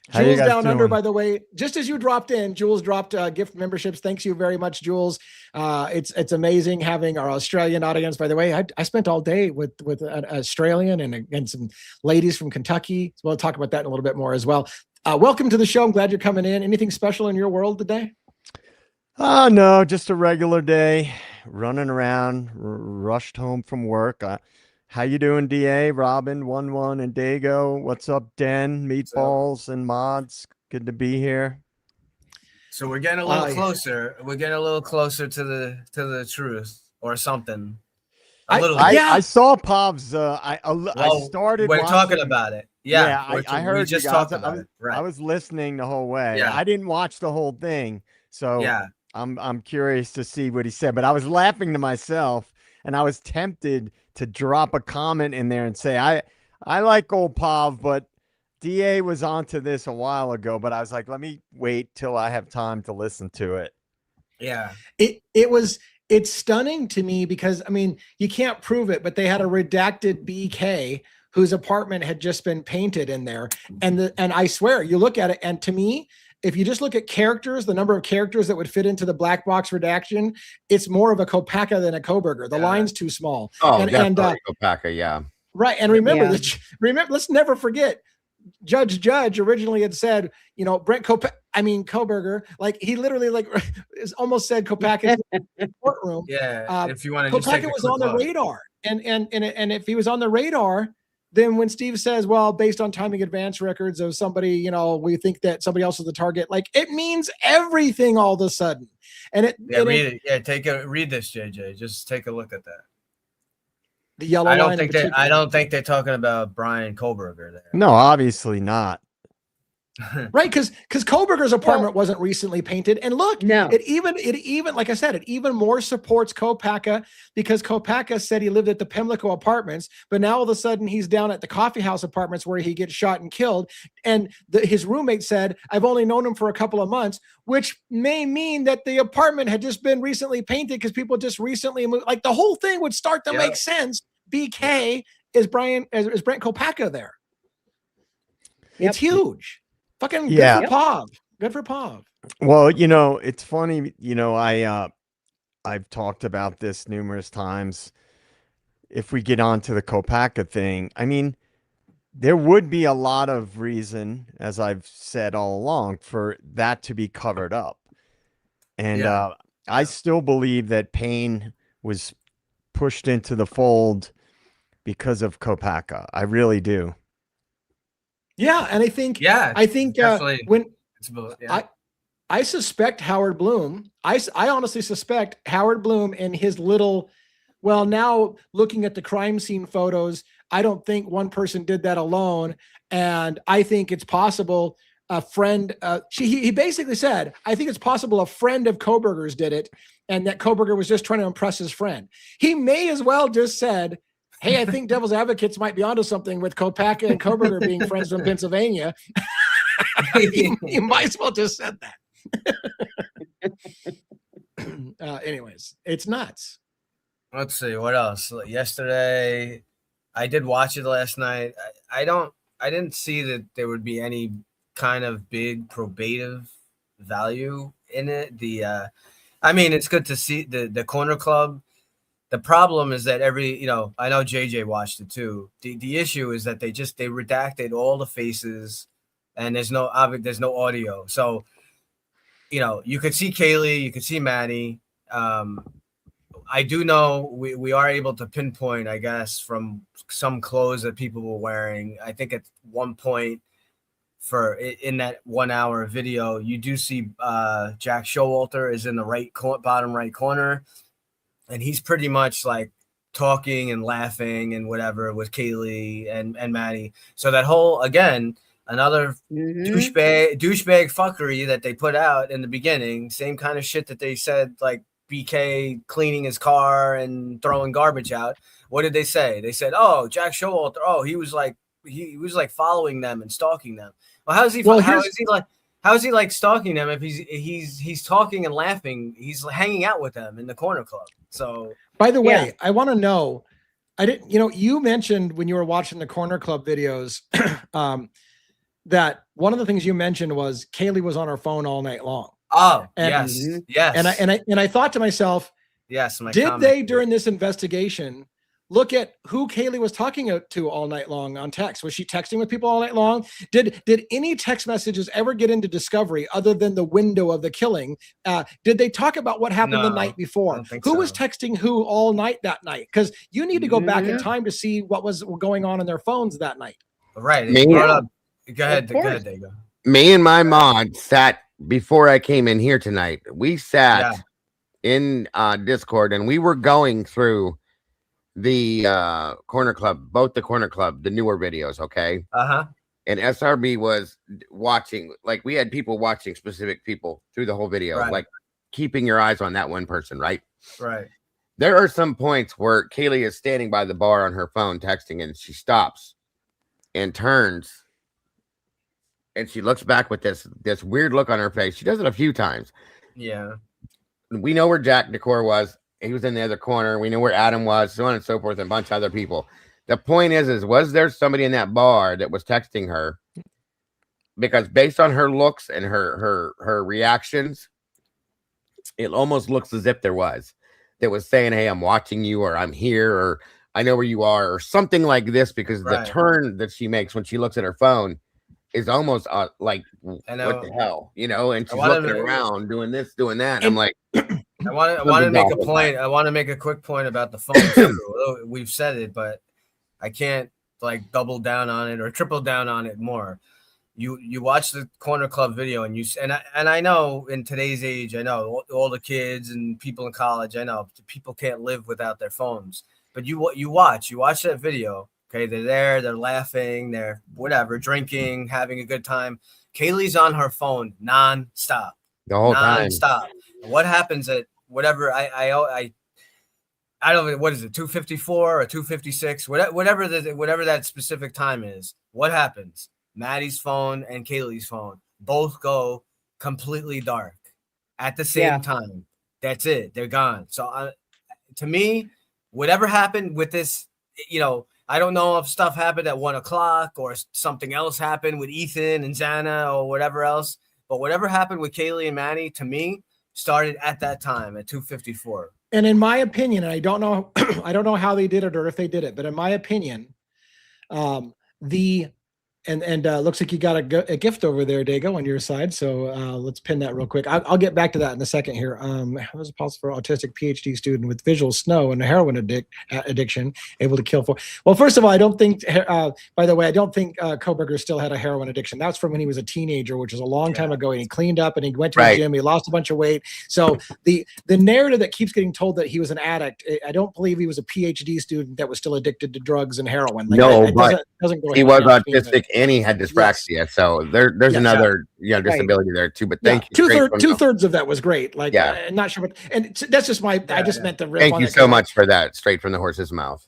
How Jules down doing? Under, by the way, just as you dropped in, Jules dropped gift memberships. Thanks you very much, Jules. It's amazing having our Australian audience. By the way, I spent all day with an Australian and some ladies from Kentucky. So we'll talk about that in a little bit more as well. Welcome to the show. I'm glad you're coming in. Anything special in your world today? No, just a regular day, running around, rushed home from work. How you doing, DA, Robin, 1-1, and Dago? What's up, Den, Meatballs, and Mods? Good to be here. So we're getting a little closer. We're getting a little closer to the truth or something. I saw Pav's. I started. We're talking about it. Yeah, I heard. We just talked about it. Right. I was listening the whole way. Yeah. I didn't watch the whole thing, so I'm curious to see what he said. But I was laughing to myself, and I was tempted to drop a comment in there and say, I like old Pav, but DA was onto this a while ago, but I was like, let me wait till I have time to listen to it. Yeah. It's stunning to me because, I mean, you can't prove it, but they had a redacted BK whose apartment had just been painted in there. And I swear, you look at it, and to me, if you just look at characters, the number of characters that would fit into the black box redaction, it's more of a Kopacka than a Koberger. The line's too small. Oh, definitely Kopacka, yeah. right. And remember, let's never forget, Judge originally had said, you know, Koberger, like he literally like almost said Kopacka in the courtroom. Yeah. If you want to, Kopacka was on the radar, and if he was on the radar, then when Steve says, well, based on timing advance records of somebody, you know, we think that somebody else is the target, like it means everything all of a sudden. And read it. Yeah, read this, JJ. Just take a look at that. The yellow I don't think they're talking about Brian Koberger there. No, obviously not. Right, because Koberger's apartment wasn't recently painted, and look, it even like I said, it even more supports Kopacka, because Kopacka said he lived at the Pimlico Apartments, but now all of a sudden he's down at the Coffee House Apartments where he gets shot and killed, and his roommate said, "I've only known him for a couple of months," which may mean that the apartment had just been recently painted because people just recently moved. Like the whole thing would start to make sense. BK is Brent Kopacka there. It's huge. Fucking good for Pav. Good for Pav. Well, you know, it's funny, you know, I've talked about this numerous times. If we get on to the Kopacka thing, I mean, there would be a lot of reason, as I've said all along, for that to be covered up. And I still believe that Payne was pushed into the fold because of Kopacka. I really do. Yeah, and I think when I suspect Howard Bloom, I honestly suspect Howard Bloom and his little, well, now looking at the crime scene photos, I don't think one person did that alone, and I think it's possible a friend. He basically said, I think it's possible a friend of Kohberger's did it, and that Kohberger was just trying to impress his friend. He may as well just said, hey, I think Devil's Advocates might be onto something with Kopacka and Kohberger being friends from Pennsylvania. you might as well just said that. Anyways, it's nuts. Let's see what else. Yesterday, I did watch it last night. I didn't see that there would be any kind of big probative value in it. I mean, it's good to see the Corner Club. The problem is that I know JJ watched it too. The issue is that they redacted all the faces, and there's no audio. So, you could see Kaylee, you could see Maddie. I do know we are able to pinpoint, I guess, from some clothes that people were wearing. I think at one point in that 1 hour video, you do see Jack Showalter is in the bottom right corner, and he's pretty much like talking and laughing and whatever with Kaylee and Maddie. So that whole, again, another douchebag fuckery that they put out in the beginning, same kind of shit that they said, like BK cleaning his car and throwing garbage out. What did they say? They said, "Oh, Jack Showalter. Oh, he was like following them and stalking them." Well, how is he like stalking them if he's talking and laughing? He's hanging out with them in the Corner Club. So, by the way, I want to know. You mentioned when you were watching the Corner Club videos that one of the things you mentioned was Kaylee was on her phone all night long. Oh, and, yes. And I thought to myself, yes. Did they during this investigation look at who Kaylee was talking to all night long on text? Was she texting with people all night long? Did any text messages ever get into discovery other than the window of the killing? Did they talk about what happened the night before? Who was texting who all night that night? Because you need to go back in time to see what was going on in their phones that night. Right. Go ahead, Dago. Me and my mom sat before I came in here tonight. We sat in Discord, and we were going through the Corner Club, both the Corner Club, the newer videos, okay? And SRB was watching, like we had people watching specific people through the whole video, like keeping your eyes on that one person, right? Right. There are some points where Kaylee is standing by the bar on her phone texting, and she stops and turns, and she looks back with this weird look on her face. She does it a few times. Yeah. We know where Jack Decor was. He was in the other corner. We know where Adam was, so on and so forth, and a bunch of other people. The point is was there somebody in that bar that was texting her? Because based on her looks and her reactions, it almost looks as if there was. That was saying, hey, I'm watching you, or I'm here, or I know where you are, or something like this, because the turn that she makes when she looks at her phone is almost like, what the hell, and she's looking around doing this, doing that. I'm like, I want to make a point. I want to make a quick point about the phone too. We've said it, but I can't like double down on it or triple down on it more. You watch the Corner Club video and I know in today's age, I know all the kids and people in college, I know people can't live without their phones, but you watch that video. Okay, they're there, they're laughing, they're whatever, drinking, having a good time. Kaylee's on her phone non-stop. The whole time. Non-stop. What happens at whatever I don't know, what is it, 254 or 256, whatever that specific time is. What happens? Maddie's phone and Kaylee's phone both go completely dark at the same time. That's it. They're gone. So to me, whatever happened with this, I don't know if stuff happened at 1:00 or something else happened with Ethan and Xana or whatever else. But whatever happened with Kaylee and Maddie, to me, started at that time at 2:54. And in my opinion, and I don't know how they did it or if they did it, but in my opinion, looks like you got a gift over there, Dago, on your side. So let's pin that real quick. I'll get back to that in a second here. How is it possible for autistic PhD student with visual snow and a heroin addiction able to kill 4? Well, first of all, I don't think, by the way, I don't think Kohberger still had a heroin addiction. That's from when he was a teenager, which was a long time ago. And he cleaned up and he went to the gym. He lost a bunch of weight. So the narrative that keeps getting told that he was an addict, I don't believe he was a PhD student that was still addicted to drugs and heroin. Like, no, but he was autistic and he had dyspraxia. Yes. So there's another disability there too. But thank you. Two-thirds of that was great. Like, not sure, and that's just my. I just meant the. Thank you so much for that. Straight from the horse's mouth.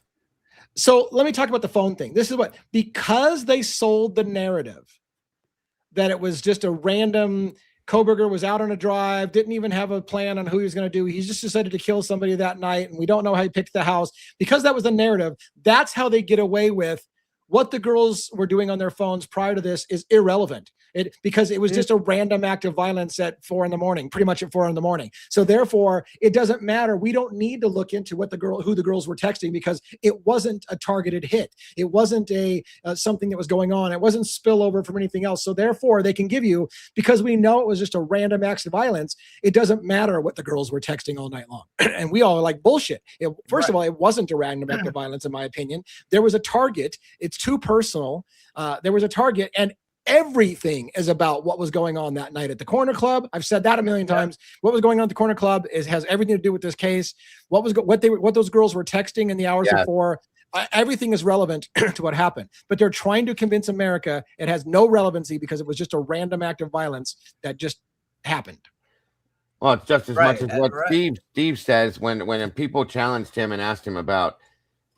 So let me talk about the phone thing. This is because they sold the narrative that it was just a random. Koberger was out on a drive, didn't even have a plan on who he was going to do. He just decided to kill somebody that night, and we don't know how he picked the house. Because that was the narrative, that's how they get away with what the girls were doing on their phones prior to this is irrelevant. Because it was just a random act of violence at 4 a.m, pretty much at 4 a.m. So therefore, it doesn't matter. We don't need to look into who the girls were texting, because it wasn't a targeted hit. It wasn't something that was going on. It wasn't spillover from anything else. So therefore, they can give you, because we know it was just a random act of violence, it doesn't matter what the girls were texting all night long. And we all are like, bullshit. First of all, it wasn't a random act of violence, in my opinion. There was a target. It's too personal. There was a target, and everything is about what was going on that night at the corner club. I've said that a million times. What was going on at the corner club has everything to do with this case. What those girls were texting in the hours before. Everything is relevant to what happened. But they're trying to convince America it has no relevancy because it was just a random act of violence that just happened. Well, it's just as much as what Steve says when people challenged him and asked him about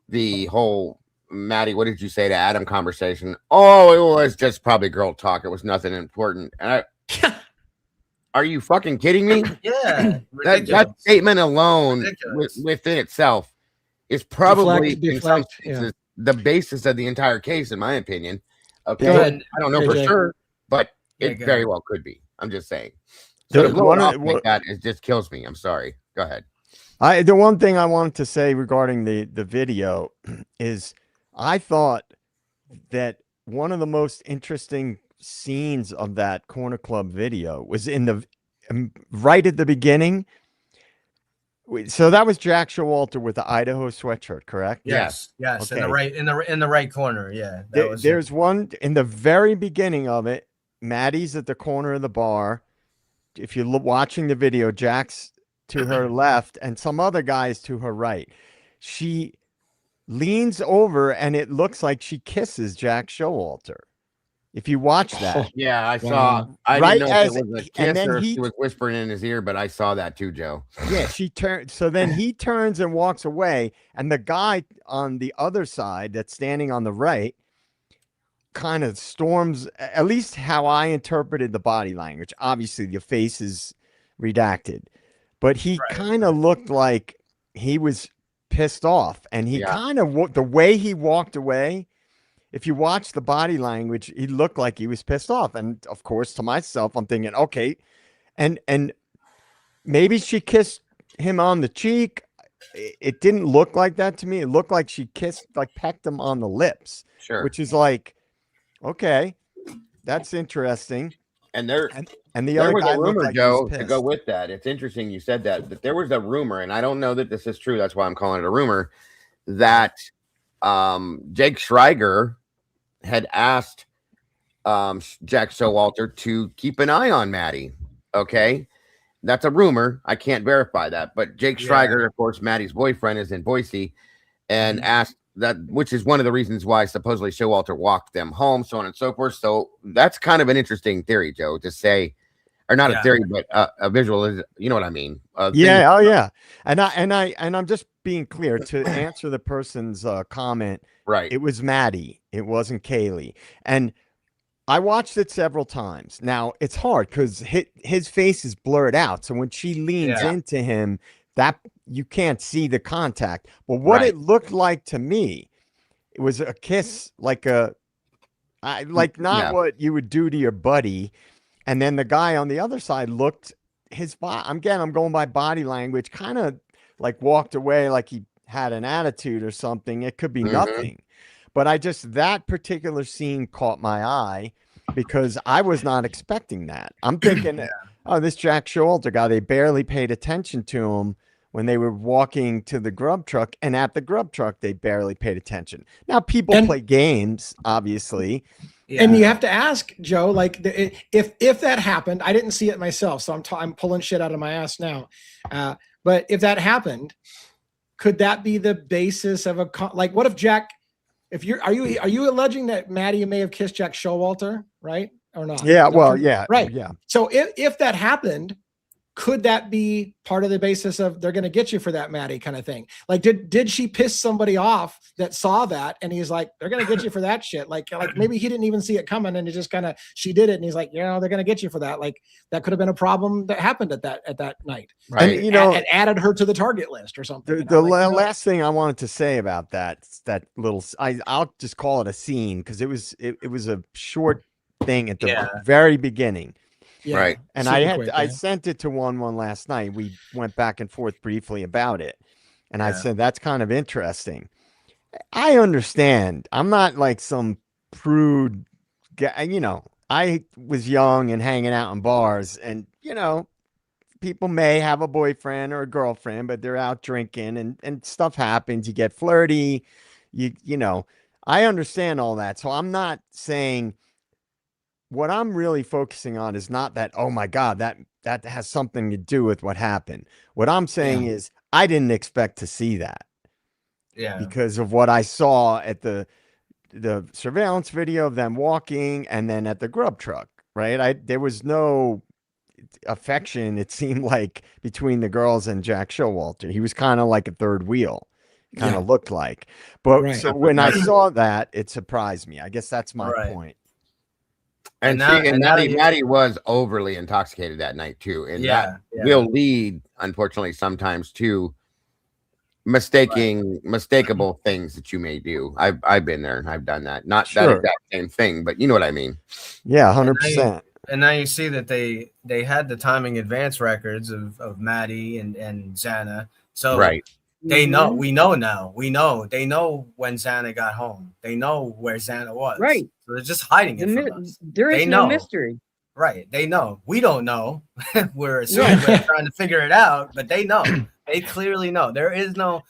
the whole Maddie, what did you say to Adam conversation? Oh, it was just probably girl talk. It was nothing important. And are you fucking kidding me? Yeah. That statement alone within itself is probably the basis of the entire case, in my opinion. Okay. I don't know for sure, but it very well could be. I'm just saying. So that just kills me. I'm sorry. Go ahead. The one thing I wanted to say regarding the video is I thought that one of the most interesting scenes of that corner club video was in right at the beginning. So that was Jack Showalter with the Idaho sweatshirt, correct? Yes. Okay. In the right corner. Yeah. There's one in the very beginning of it. Maddie's at the corner of the bar. If you're watching the video, Jack's to her left and some other guys to her right. She leans over and it looks like she kisses Jack Showalter. If you watch that. Yeah, I saw. I didn't know if it was a kiss or if he was whispering in his ear, but I saw that too, Joe. Yeah, she turned. So then he turns and walks away, and the guy on the other side that's standing on the right kind of storms, at least how I interpreted the body language. Obviously, the face is redacted, but he kind of looked like he was pissed off, and he kind of the way he walked away, if you watch the body language, he looked like he was pissed off. And of course, to myself, I'm thinking, okay, and maybe she kissed him on the cheek. It didn't look like that to me. It looked like she pecked him on the lips, which is like, okay, that's interesting. And there the other was guy a rumor, like Joe, to go with that. It's interesting you said that, but there was a rumor, and I don't know that this is true. That's why I'm calling it a rumor, that Jake Schreiger had asked Jack Showalter to keep an eye on Maddie. Okay, that's a rumor. I can't verify that, but Jake Schreiger, of course, Maddie's boyfriend, is in Boise, and asked that, which is one of the reasons why supposedly Showalter walked them home, so on and so forth. So that's kind of an interesting theory, Joe, to say, or not a theory, but a visual. You know what I mean? Yeah. Oh, yeah. And I'm just being clear to answer the person's comment. Right. It was Maddie. It wasn't Kaylee. And I watched it several times. Now it's hard because his face is blurred out. So when she leans into him, that you can't see the contact. But what it looked like to me, it was a kiss, like not what you would do to your buddy. And then the guy on the other side looked his body. I'm going by body language, kind of like walked away like he had an attitude or something. It could be nothing. But that particular scene caught my eye because I was not expecting that. I'm thinking, oh, this Jack Showalter guy, they barely paid attention to him when they were walking to the grub truck, and at the grub truck, they barely paid attention. Now, people play games, obviously. Yeah. And you have to ask, Joe, like, if that happened, I didn't see it myself, so I'm pulling shit out of my ass now. But if that happened, could that be the basis of what if Jack if you're, are you alleging that Maddie may have kissed Jack Showalter, right? Or not? Yeah. Well, yeah. Right. Yeah. So if that happened, could that be part of the basis of they're going to get you for that, Maddie, kind of thing? Like, did she piss somebody off that saw that, and he's like, they're going to get you for that shit? Like maybe he didn't even see it coming, and it just kind of, she did it, and he's like, they're going to get you for that. Like, that could have been a problem that happened at that night, right? And, it added her to the target list or something. Last thing I wanted to say about that little, I'll just call it a scene, because it was a short thing at the very beginning. Yeah, right. And I sent it to one last night. We went back and forth briefly about it. And I said, that's kind of interesting. I understand. I'm not like some prude guy. I was young and hanging out in bars, and, people may have a boyfriend or a girlfriend, but they're out drinking and stuff happens. You get flirty, I understand all that. So I'm not saying, what I'm really focusing on is not that, oh my God, that has something to do with what happened. What I'm saying is, I didn't expect to see that. Yeah. Because of what I saw at the surveillance video of them walking, and then at the grub truck, right? There was no affection, it seemed like, between the girls and Jack Showalter. He was kind of like a third wheel, kind of looked like. But so when I saw that, it surprised me. I guess that's my point. And Maddie was overly intoxicated that night too, and that will lead, unfortunately, sometimes to mistakable things that you may do. I've been there and I've done that. Not that exact same thing, but you know what I mean. Yeah, 100%. And now you see that they had the timing advance records of Maddie and Xana. So they know, they know when Xana got home. They know where Xana was. Right. So they're just hiding it from us. There is no mystery. Right. They know. We don't know. We're assuming we're trying to figure it out, but they know. They clearly know. There is no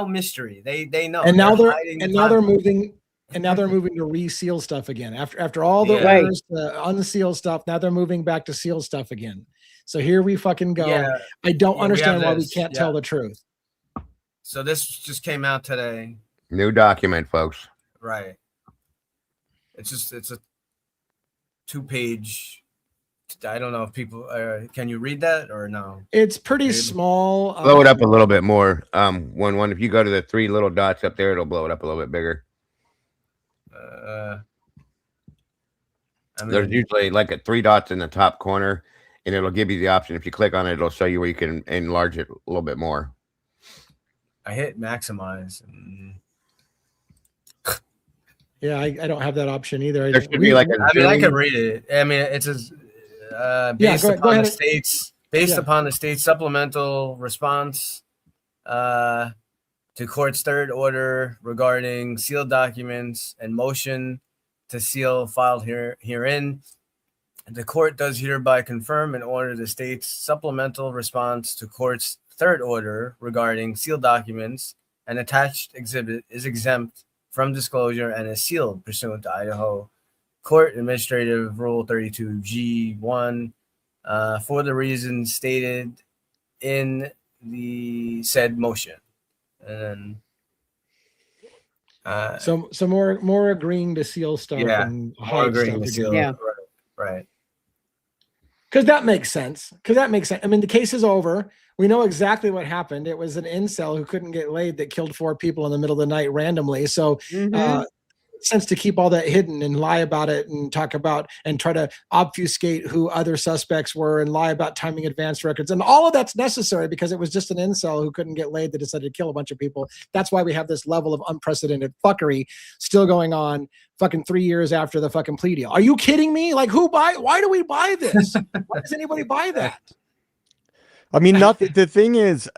mystery. They know. And now they're moving to reseal stuff again. After all the orders to unseal stuff, now they're moving back to seal stuff again. So here we fucking go. Yeah. I don't understand why we can't tell the truth. So this just came out today. New document, folks. Right. It's a 2-page. I don't know if people can you read that or no? It's pretty small. Blow it up a little bit more. One. If you go to the 3 little dots up there, it'll blow it up a little bit bigger. There's usually like 3 dots in the top corner, and it'll give you the option. If you click on it, it'll show you where you can enlarge it a little bit more. I hit maximize. Yeah, I don't have that option either. There should be like I can read it. I mean, it's based upon the state's supplemental response to court's third order regarding sealed documents and motion to seal filed herein. The court does hereby confirm and order the state's supplemental response to court's third order regarding sealed documents and attached exhibit is exempt from disclosure and is sealed pursuant to Idaho Court Administrative Rule 32G1 for the reasons stated in the said motion. And then so more agreeing to seal stuff and more agreeing to seal. Yeah. Right. Because that makes sense. I mean, the case is over. We know exactly what happened. It was an incel who couldn't get laid that killed 4 people in the middle of the night randomly. So sense to keep all that hidden and lie about it and talk about and try to obfuscate who other suspects were and lie about timing advance records. And all of that's necessary because it was just an incel who couldn't get laid that decided to kill a bunch of people. That's why we have this level of unprecedented fuckery still going on fucking 3 years after the fucking plea deal. Are you kidding me? Like why do we buy this? Why does anybody buy that? I mean, nothing. The thing is,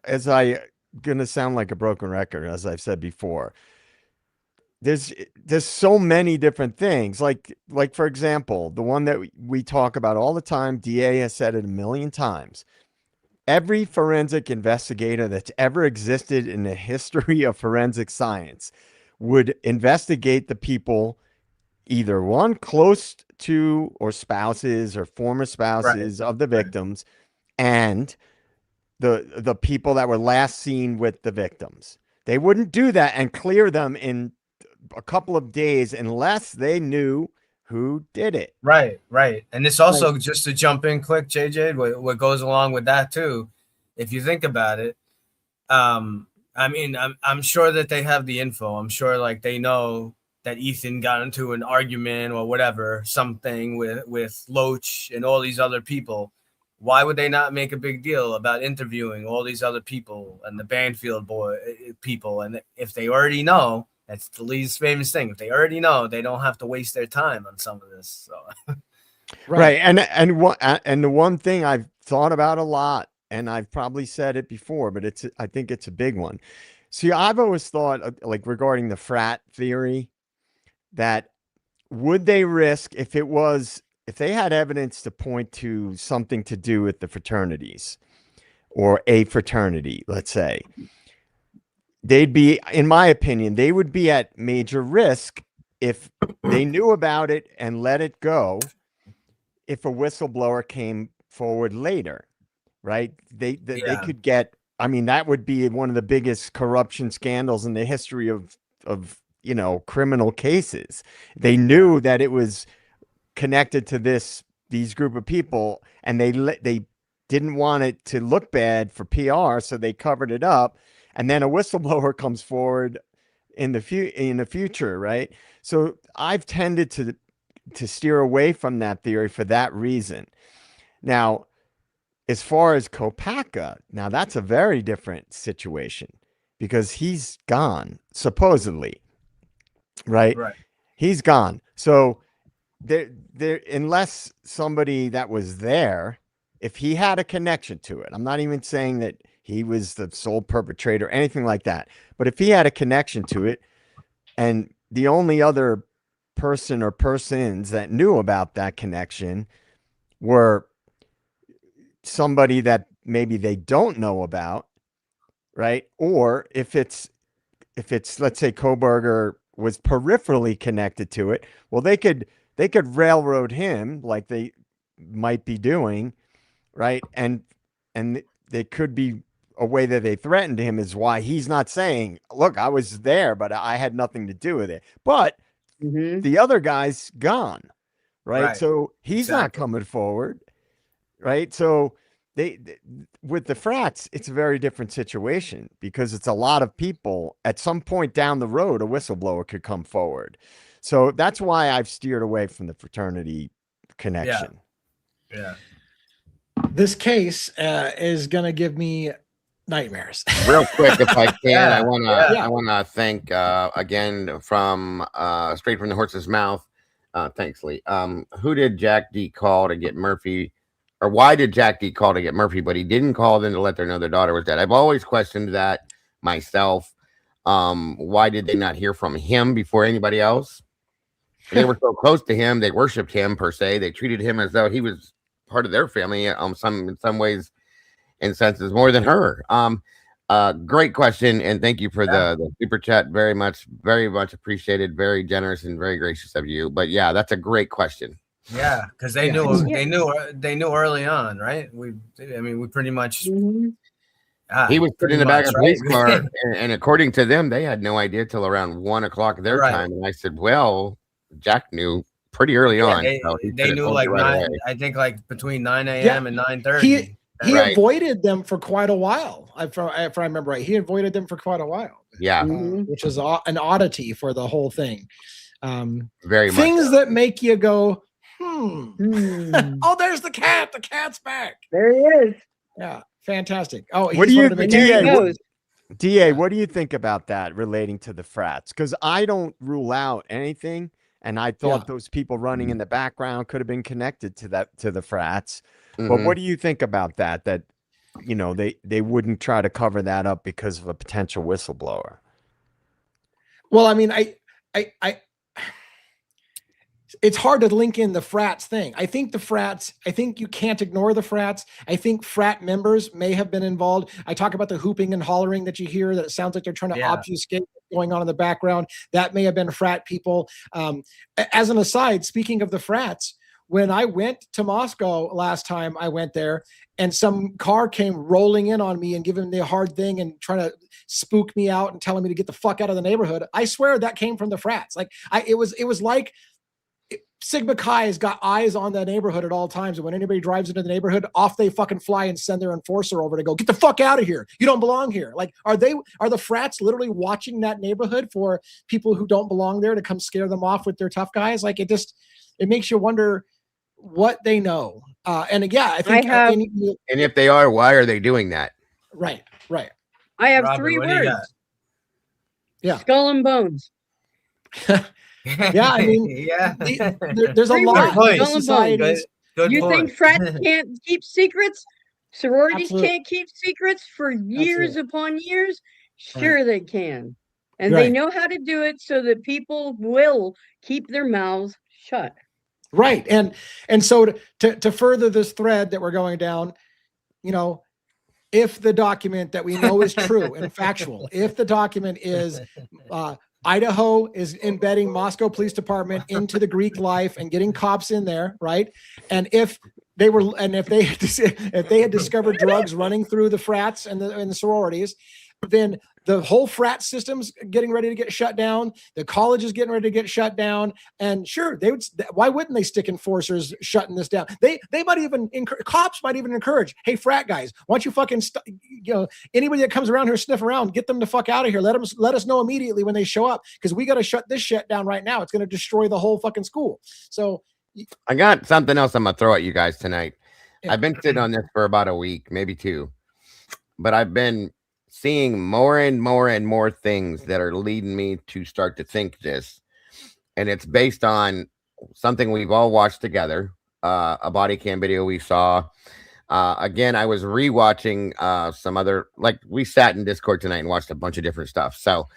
as I gonna sound like a broken record, as I've said before, there's so many different things. Like for example, the one that we talk about all the time, DA has said it a million times. Every forensic investigator that's ever existed in the history of forensic science would investigate the people, either one close to or spouses or former spouses of the victims, and the people that were last seen with the victims. They wouldn't do that and clear them in a couple of days unless they knew who did it. Right. And this also, just to jump in quick, JJ, what goes along with that too, if you think about it, I mean, I'm sure that they have the info. I'm sure like they know that Ethan got into an argument or whatever, something with Loach and all these other people. Why would they not make a big deal about interviewing all these other people and the Banfield people? And if they already know, that's the least famous thing. If they already know, they don't have to waste their time on some of this. So. Right. And the one thing I've thought about a lot, and I've probably said it before, but I think it's a big one. See, I've always thought, like regarding the frat theory, that would they risk if they had evidence to point to something to do with the fraternities or a fraternity, let's say, they'd be, in my opinion, they would be at major risk if they knew about it and let it go. If a whistleblower came forward later, right? They could get, I mean, that would be one of the biggest corruption scandals in the history of criminal cases. They knew that it was connected to these group of people, and they didn't want it to look bad for PR, so they covered it up. And then a whistleblower comes forward in the future, right? So I've tended to steer away from that theory for that reason. Now, as far as Kopacka, now that's a very different situation because he's gone, supposedly, right? He's gone. So there, unless somebody that was there, if he had a connection to it, I'm not even saying that he was the sole perpetrator or anything like that, but if he had a connection to it, and the only other person or persons that knew about that connection were somebody that maybe they don't know about, right? Or if it's let's say Koberger was peripherally connected to it, well, they could railroad him like they might be doing, right? And they could be a way that they threatened him is why he's not saying, look, I was there, but I had nothing to do with it. But the other guy's gone, right? So he's not coming forward, right? So they with the frats, it's a very different situation because it's a lot of people. At some point down the road, a whistleblower could come forward. So that's why I've steered away from the fraternity connection. Yeah. This case is going to give me nightmares. Real quick, if I can, I want to thank again from straight from the horse's mouth. Thanks, Lee. Who did Jack D call to get Murphy, or why did Jack D call to get Murphy, but he didn't call them to let them know their daughter was dead? I've always questioned that myself. Why did they not hear from him before anybody else? They were so close to him. They worshipped him per se. They treated him as though he was part of their family. In some ways and senses more than her. Great question, and thank you for the super chat. Very much appreciated. Very generous and very gracious of you. But yeah, that's a great question. Yeah, because they knew early on, right? We pretty much. He was put in the back of a police car, and according to them, they had no idea till around 1 o'clock their time. And I said, well, Jack knew pretty early on. They knew like I think like between 9 a.m. and 9:30. He avoided them for quite a while. If I remember right, he avoided them for quite a while. Yeah, which is an oddity for the whole thing. Very much things that make you go, oh, there's the cat. The cat's back. There he is. Yeah, fantastic. Oh, what do you think, DA? What do you think about that relating to the frats? Because I don't rule out anything, and I thought those people running in the background could have been connected to the frats. But what do you think about that? That they wouldn't try to cover that up because of a potential whistleblower. Well, I mean, it's hard to link in the frats thing. I think you can't ignore the frats. I think frat members may have been involved. I talk about the hooping and hollering that you hear, that it sounds like they're trying to obfuscate what's going on in the background. That may have been frat people. As an aside, speaking of the frats, when I went to Moscow last time I went there, and some car came rolling in on me and giving me a hard thing and trying to spook me out and telling me to get the fuck out of the neighborhood, I swear that came from the frats. Like it was like Sigma Chi has got eyes on the neighborhood at all times. And when anybody drives into the neighborhood, off they fucking fly and send their enforcer over to go, get the fuck out of here. You don't belong here. Like, are the frats literally watching that neighborhood for people who don't belong there to come scare them off with their tough guys? Like, it makes you wonder what they know. And yeah, I think, and if they are, why are they doing that? Right. I have Robert, 3 what do you got? words. Yeah. Skull and bones. Yeah, I mean, there's a 3 lot words. of societies. You think frats can't keep secrets? Sororities Absolutely. can't keep secrets for years upon years? Sure, they can. And Right. they know how to do it so that people will keep their mouths shut. Right. And so to further this thread that we're going down, you know, if the document that we know is true and factual, if the document is Idaho is embedding Moscow Police Department into the Greek life and getting cops in there, right? And if they had discovered drugs running through the frats and the sororities, then the whole frat system's getting ready to get shut down. The college is getting ready to get shut down. And sure, why wouldn't they stick enforcers shutting this down? They might even cops might even encourage, hey, frat guys, why don't you fucking anybody that comes around here sniff around, get them the fuck out of here. Let us know immediately when they show up, because we got to shut this shit down right now. It's going to destroy the whole fucking school. So I got something else I'm gonna throw at you guys tonight. Yeah. I've been sitting on this for about a week, maybe 2, but I've been seeing more and more things that are leading me to start to think this, and it's based on something we've all watched together, a body cam video we saw. Again, I was rewatching some other, like, we sat in Discord tonight and watched a bunch of different stuff. So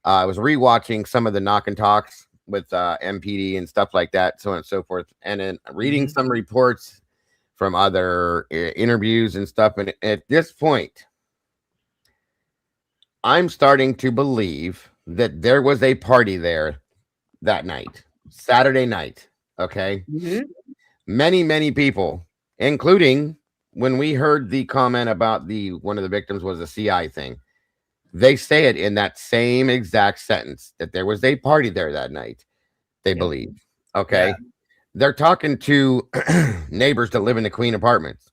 I was rewatching some of the knock and talks with MPD and stuff like that, so on and so forth, and then reading some reports from other interviews and stuff. And at this point, I'm starting to believe that there was a party there that night, Saturday night. Okay. Mm-hmm. Many people, including when we heard the comment about one of the victims was a CI thing. They say it in that same exact sentence, that there was a party there that night. They believe. Okay. Yeah. They're talking to neighbors that live in the Queen Apartments.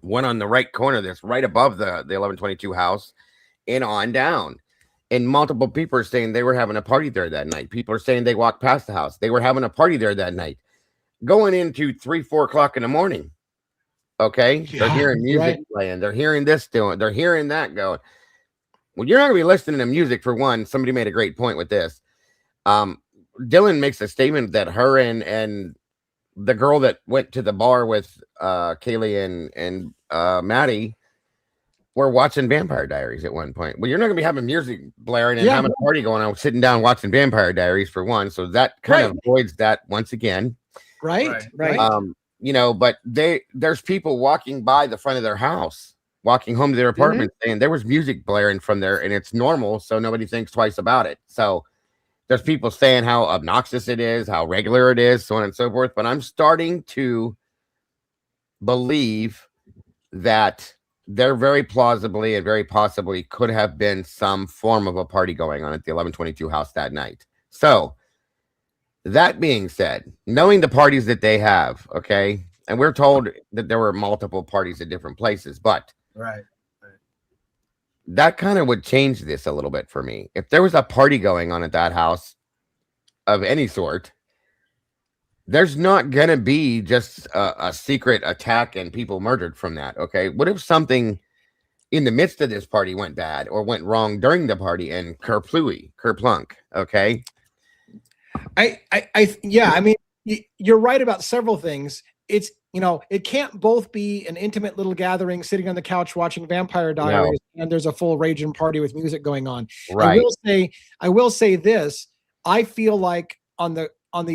One on the right corner that's right above the 1122 house and on down. And multiple people are saying they were having a party there that night. People are saying they walked past the house. They were having a party there that night. Going into 3-4 o'clock in the morning. Okay. Yeah, they're hearing music playing. They're hearing this doing. They're hearing that going. Well, you're not going to be listening to music for one. Somebody made a great point with this. Dylan makes a statement that her and the girl that went to the bar with Kaylee and Maddie were watching Vampire Diaries at one point. Well, you're not going to be having music blaring and having a party going on, sitting down watching Vampire Diaries for one. So that kind of avoids that once again. Right. You know, but there's people walking by the front of their house, walking home to their apartment, saying there was music blaring from there, and it's normal, so nobody thinks twice about it. So there's people saying how obnoxious it is, how regular it is, so on and so forth. But I'm starting to believe that there very plausibly and very possibly could have been some form of a party going on at the 1122 house that night. So that being said, knowing the parties that they have, okay, and we're told that there were multiple parties at different places, but that kind of would change this a little bit for me. If there was a party going on at that house of any sort, there's not going to be just a secret attack and people murdered from that. Okay. What if something in the midst of this party went bad or went wrong during the party and kerplunk? Okay. I mean, you're right about several things. It's, you know, it can't both be an intimate little gathering sitting on the couch watching Vampire Diaries and there's a full raging party with music going on. Right. I will say this. I feel like on the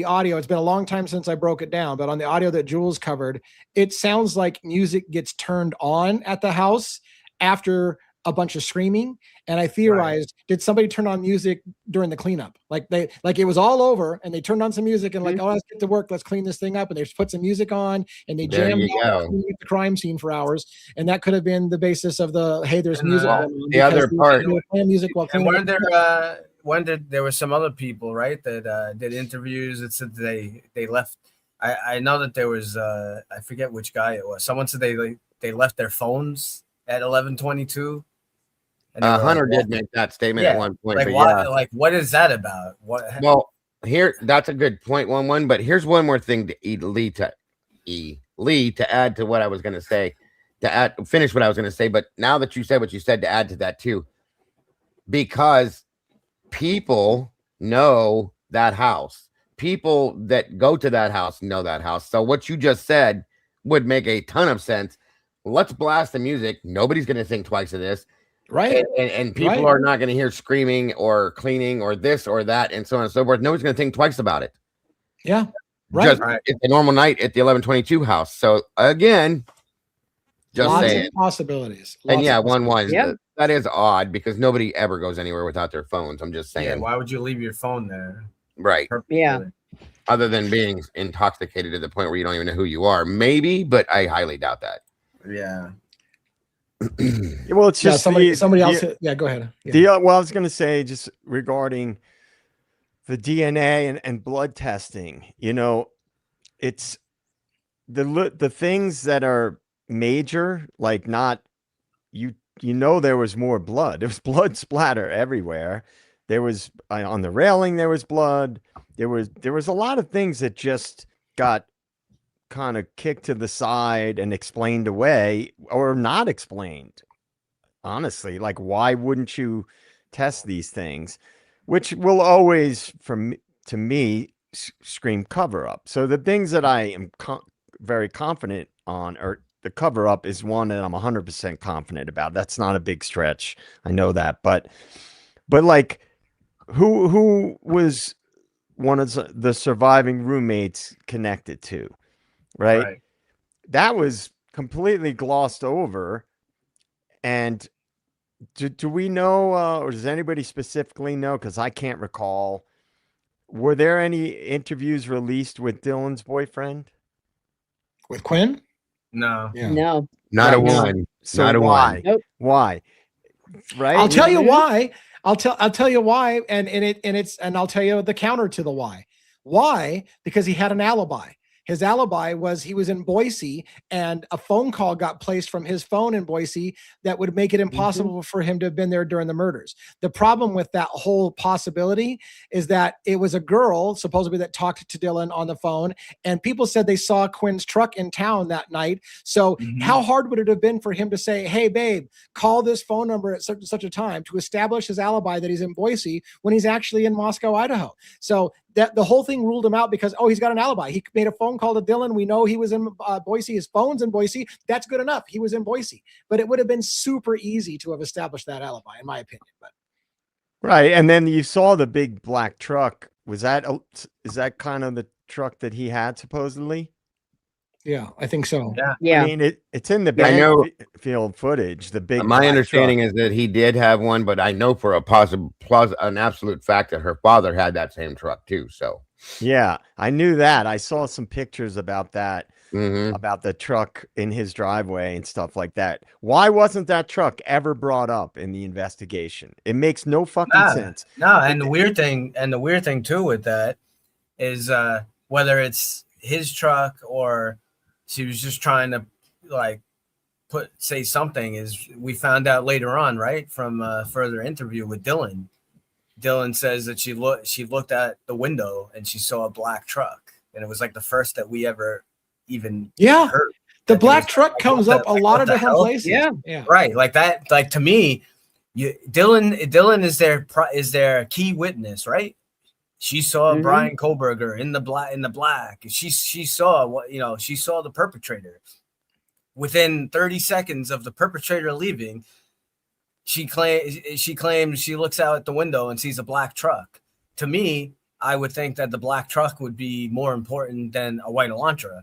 audio, it's been a long time since I broke it down, but on the audio that Jules covered, it sounds like music gets turned on at the house after a bunch of screaming. And I theorized, did somebody turn on music during the cleanup? Like it was all over and they turned on some music and like, oh, let's get to work. Let's clean this thing up. And they put some music on and they jammed out the crime scene for hours. And that could have been the basis of the, hey, there's music. The other part. Music while cleaning up. There were some other people, right, that did interviews that said they left. I know that there was I forget which guy it was. Someone said they left their phones at 11:22. Hunter did make that statement at one point. Like, like, what is that about? Well, that's a good point, 1-1. But here's one more thing to Lee to add to what I was going to say. Finish what I was going to say. But now that you said what you said, to add to that too, because people know that house. People that go to that house know that house. So what you just said would make a ton of sense. Let's blast the music. Nobody's going to think twice of this. Right. And people are not going to hear screaming or cleaning or this or that and so on and so forth. Nobody's going to think twice about it. Yeah. Right. It's a normal night at the 1122 house. So again, just lots saying. Of possibilities. And 1-1. Yep. That is odd because nobody ever goes anywhere without their phones. I'm just saying. Yeah, why would you leave your phone there? Right. Yeah. Other than being intoxicated to the point where you don't even know who you are. Maybe, but I highly doubt that. Yeah. Well, it's just somebody else. Yeah, go ahead. Yeah. Well, I was going to say just regarding the DNA and blood testing, it's the things that are major, like not there was more blood. There was blood splatter everywhere. There was on the railing, there was blood. There was a lot of things that just got kind of kicked to the side and explained away or not explained. Honestly, like, why wouldn't you test these things? Which will always, to me, scream cover up. So the things that I am very confident on, or the cover up is one that I'm 100% confident about. That's not a big stretch. I know that, but like, who was one of the surviving roommates connected to? Right. That was completely glossed over. And do we know, or does anybody specifically know? Because I can't recall. Were there any interviews released with Dylan's boyfriend? With Quinn? No. Yeah. No. Not a one. So not a why? one. Nope. Why? Right. I'll tell you why. I'll tell you why, and I'll tell you the counter to the why. Why? Because he had an alibi. His alibi was he was in Boise and a phone call got placed from his phone in Boise that would make it impossible for him to have been there during the murders. The problem with that whole possibility is that it was a girl, supposedly, that talked to Dylan on the phone, and people said they saw Quinn's truck in town that night. So how hard would it have been for him to say, hey, babe, call this phone number at such and such a time to establish his alibi that he's in Boise when he's actually in Moscow, Idaho? So that the whole thing ruled him out because, he's got an alibi. He made a phone call to Dylan. We know he was in Boise. His phone's in Boise. That's good enough. He was in Boise. But it would have been super easy to have established that alibi, in my opinion. But right. And then you saw the big black truck. Is that kind of the truck that he had supposedly? Yeah, I think so. Yeah. I mean, it's in the backfield footage. The big. My understanding is that he did have one, but I know for an absolute fact that her father had that same truck too. So yeah, I knew that. I saw some pictures about that, about the truck in his driveway and stuff like that. Why wasn't that truck ever brought up in the investigation? It makes no fucking sense. No, and the weird thing too with that is whether it's his truck or she was just trying to say something, is we found out later on, right, from a further interview with Dylan. Dylan says that she looked at the window and she saw a black truck, and it was like the first that we ever even heard. The black truck comes up a lot of different places. Yeah, right. Like that. Like, to me, Dylan is their key witness, right? She saw Brian Kohlberger in the black. She saw she saw the perpetrator. Within 30 seconds of the perpetrator leaving, she claims she looks out at the window and sees a black truck. To me, I would think that the black truck would be more important than a white Elantra.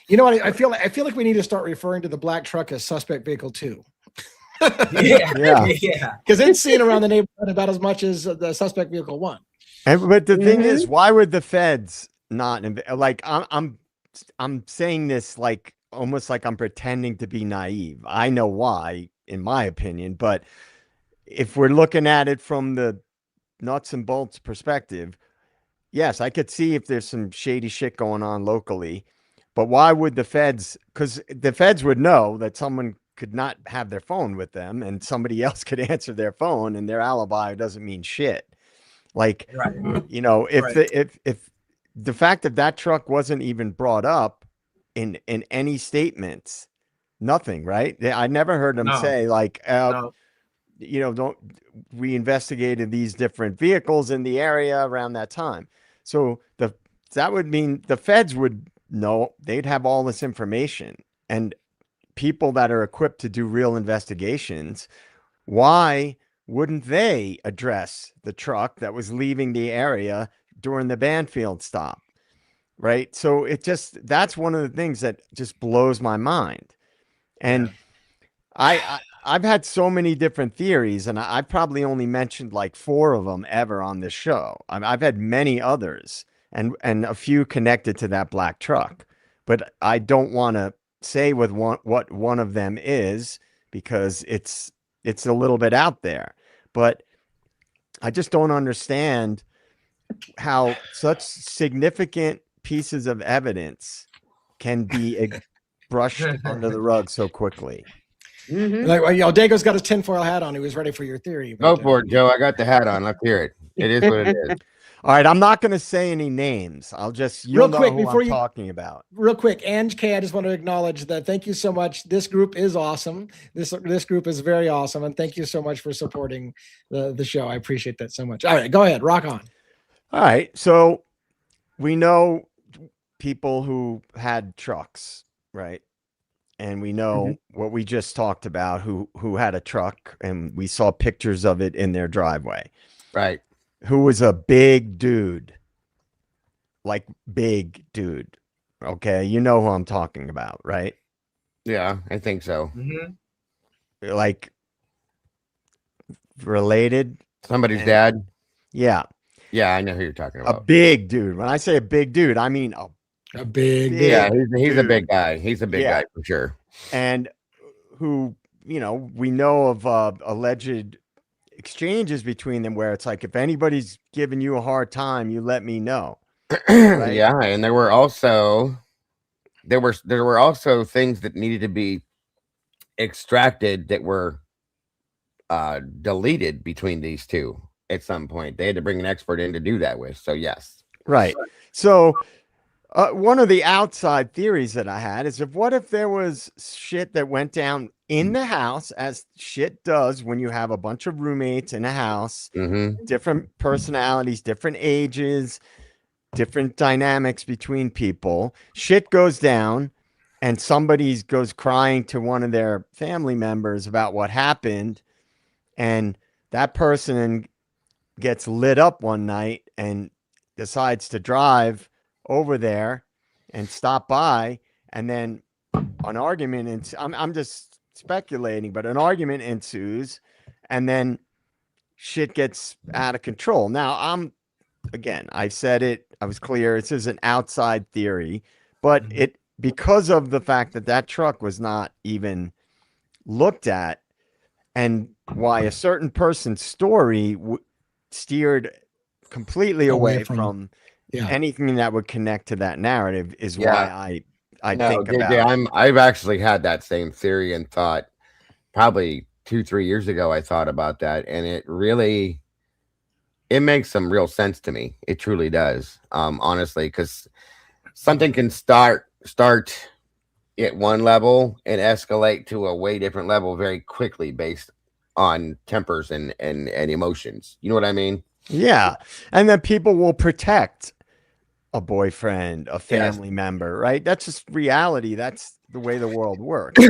You know what? I feel like we need to start referring to the black truck as suspect vehicle 2. Yeah. Because it's seen around the neighborhood about as much as the suspect vehicle one. But the thing is, why would the feds not like? I'm saying this like almost like I'm pretending to be naive. I know why, in my opinion, but if we're looking at it from the nuts and bolts perspective, yes, I could see if there's some shady shit going on locally. But why would the feds? Because the feds would know that someone could not have their phone with them and somebody else could answer their phone, and their alibi doesn't mean shit. Like, you know, if the fact that that truck wasn't even brought up in any statements, nothing, right? I never heard them say like, you know, we investigated these different vehicles in the area around that time. So that would mean the feds would know, they'd have all this information, and people that are equipped to do real investigations, why wouldn't they address the truck that was leaving the area during the Banfield stop? Right. So that's one of the things that just blows my mind. And I've had so many different theories, and I've probably only mentioned like 4 of them ever on this show. I've had many others, and a few connected to that black truck, but I don't want to say what one of them is, because it's a little bit out there. But I just don't understand how such significant pieces of evidence can be brushed under the rug so quickly. Like, well, you know, Dago's got his tinfoil hat on. He was ready for your theory. Go for it, Joe. I got the hat on. Let's hear it. It is what it is. All right, I'm not going to say any names. I'll just real quick before I'm talking about. Real quick, Ange K, I just want to acknowledge that. Thank you so much. This group is awesome. This group is very awesome, and thank you so much for supporting the show. I appreciate that so much. All right, go ahead, rock on. All right, so we know people who had trucks, right? And we know what we just talked about, who had a truck, and we saw pictures of it in their driveway. Right. Who was a big dude. Like big dude. Okay, you know who I'm talking about, right? Yeah, I think so. Like related. Somebody's dad. Yeah. Yeah, I know who you're talking about. A big dude. When I say a big dude, I mean a big yeah, he's a big guy. He's a big guy for sure. And who, you know, we know of alleged exchanges between them where it's like, if anybody's giving you a hard time, you let me know. Right? Yeah, and there were also things that needed to be extracted that were deleted between these two at some point. They had to bring an expert in to do that with. So yes. Right. So one of the outside theories that I had is, what if there was shit that went down in the house, as shit does when you have a bunch of roommates in a house, different personalities, different ages, different dynamics between people. Shit goes down, and somebody goes crying to one of their family members about what happened, and that person gets lit up one night and decides to drive over there and stop by, and then an argument, and I'm just speculating, but an argument ensues, and then shit gets out of control. Now, I said it, I was clear, this is an outside theory, but because of the fact that truck was not even looked at, and why a certain person's story steered completely away from anything that would connect to that narrative, is why I think about. I've actually had that same theory and thought, probably 2-3 years ago, I thought about that, and it makes some real sense to me. It truly does, honestly, because something can start at one level and escalate to a way different level very quickly based on tempers and emotions. You know what I mean? Yeah, and then people will protect a boyfriend, a family member, right? That's just reality. That's the way the world works.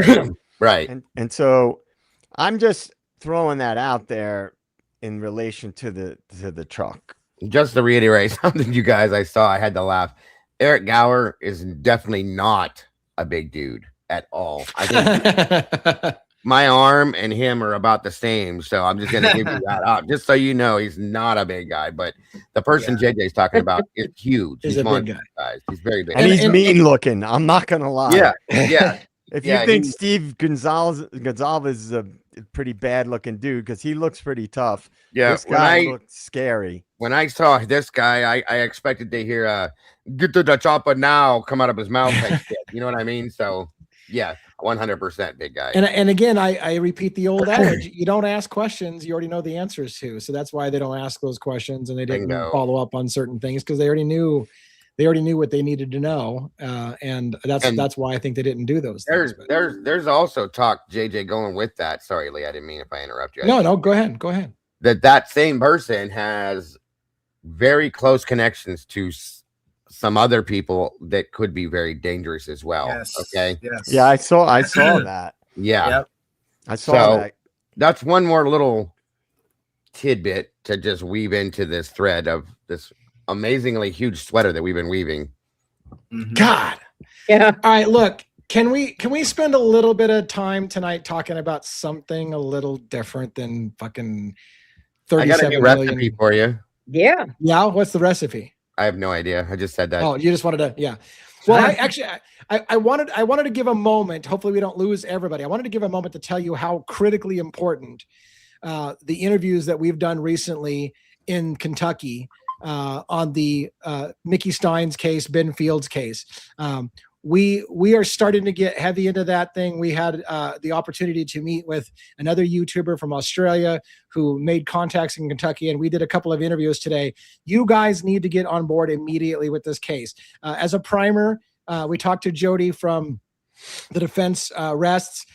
Right. And so I'm just throwing that out there in relation to the truck. Just to reiterate something, you guys, I had to laugh. Eric Gower is definitely not a big dude at all. I think my arm and him are about the same. So I'm just gonna give you that up, just so you know he's not a big guy, but the person JJ's talking about is huge. He's He's a big guy. guys. He's very big. And he's mean looking. I'm not gonna lie. Yeah. If you think Steve Gonzalez is a pretty bad looking dude, because he looks pretty tough. Yeah, this guy looks scary. When I saw this guy, I expected to hear "get to the chopper now" come out of his mouth. You know what I mean? So yeah, 100% big guy. And again, I repeat the old adage: you don't ask questions you already know the answers to. So that's why they don't ask those questions, and they didn't follow up on certain things because they already knew what they needed to know, and that's why I think they didn't do those things. There's also talk, JJ, going with that. Sorry, Lee, I didn't mean if I interrupt you. No, go ahead. That same person has very close connections to some other people that could be very dangerous as well. Yes. Okay. Yes. Yeah, I saw that. Yeah. Yep. I saw that. That's one more little tidbit to just weave into this thread of this amazingly huge sweater that we've been weaving. God. Yeah. All right, look, can we spend a little bit of time tonight talking about something a little different than fucking 37 I got a new recipe for you. Yeah. Yeah, what's the recipe? I have no idea. I just said that. Oh, you just wanted to, yeah. Well, I wanted to give a moment. Hopefully we don't lose everybody. I wanted to give a moment to tell you how critically important the interviews that we've done recently in Kentucky on the Mickey Stein's case, Ben Fields case. We are starting to get heavy into that thing. We had the opportunity to meet with another YouTuber from Australia who made contacts in Kentucky, and we did a couple of interviews today. You guys need to get on board immediately with this case. As a primer, we talked to Jody from the defense rests.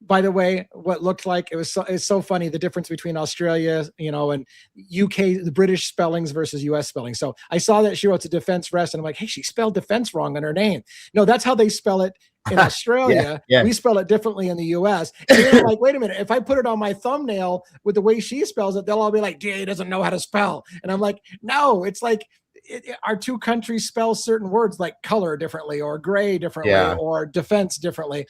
By the way, what looked like it's so funny, the difference between Australia, and UK, the British spellings versus US spellings. So I saw that she wrote a defense rest, and I'm like, hey, she spelled defense wrong on her name. No, that's how they spell it in Australia. Yeah. We spell it differently in the US. And then I'm like, wait a minute, if I put it on my thumbnail with the way she spells it, they'll all be like, DA doesn't know how to spell. And I'm like, no, it's like, our two countries spell certain words like color differently or gray differently or defense differently.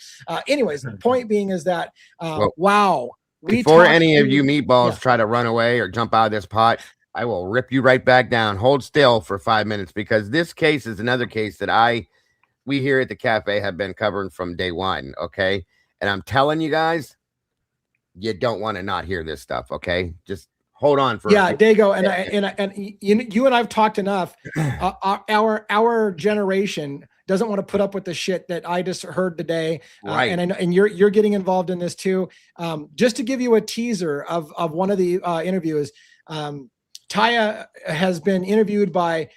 Anyways, the point being is that, wow. Before any of you meatballs try to run away or jump out of this pot, I will rip you right back down. Hold still for 5 minutes, because this case is another case that we here at the cafe have been covering from day one. Okay. And I'm telling you guys, you don't want to not hear this stuff. Okay. Just hold on for Dago, and you and I've talked enough. Our generation doesn't want to put up with the shit that I just heard today, right? And you're getting involved in this too. Just to give you a teaser of one of the interviews, Taya has been interviewed by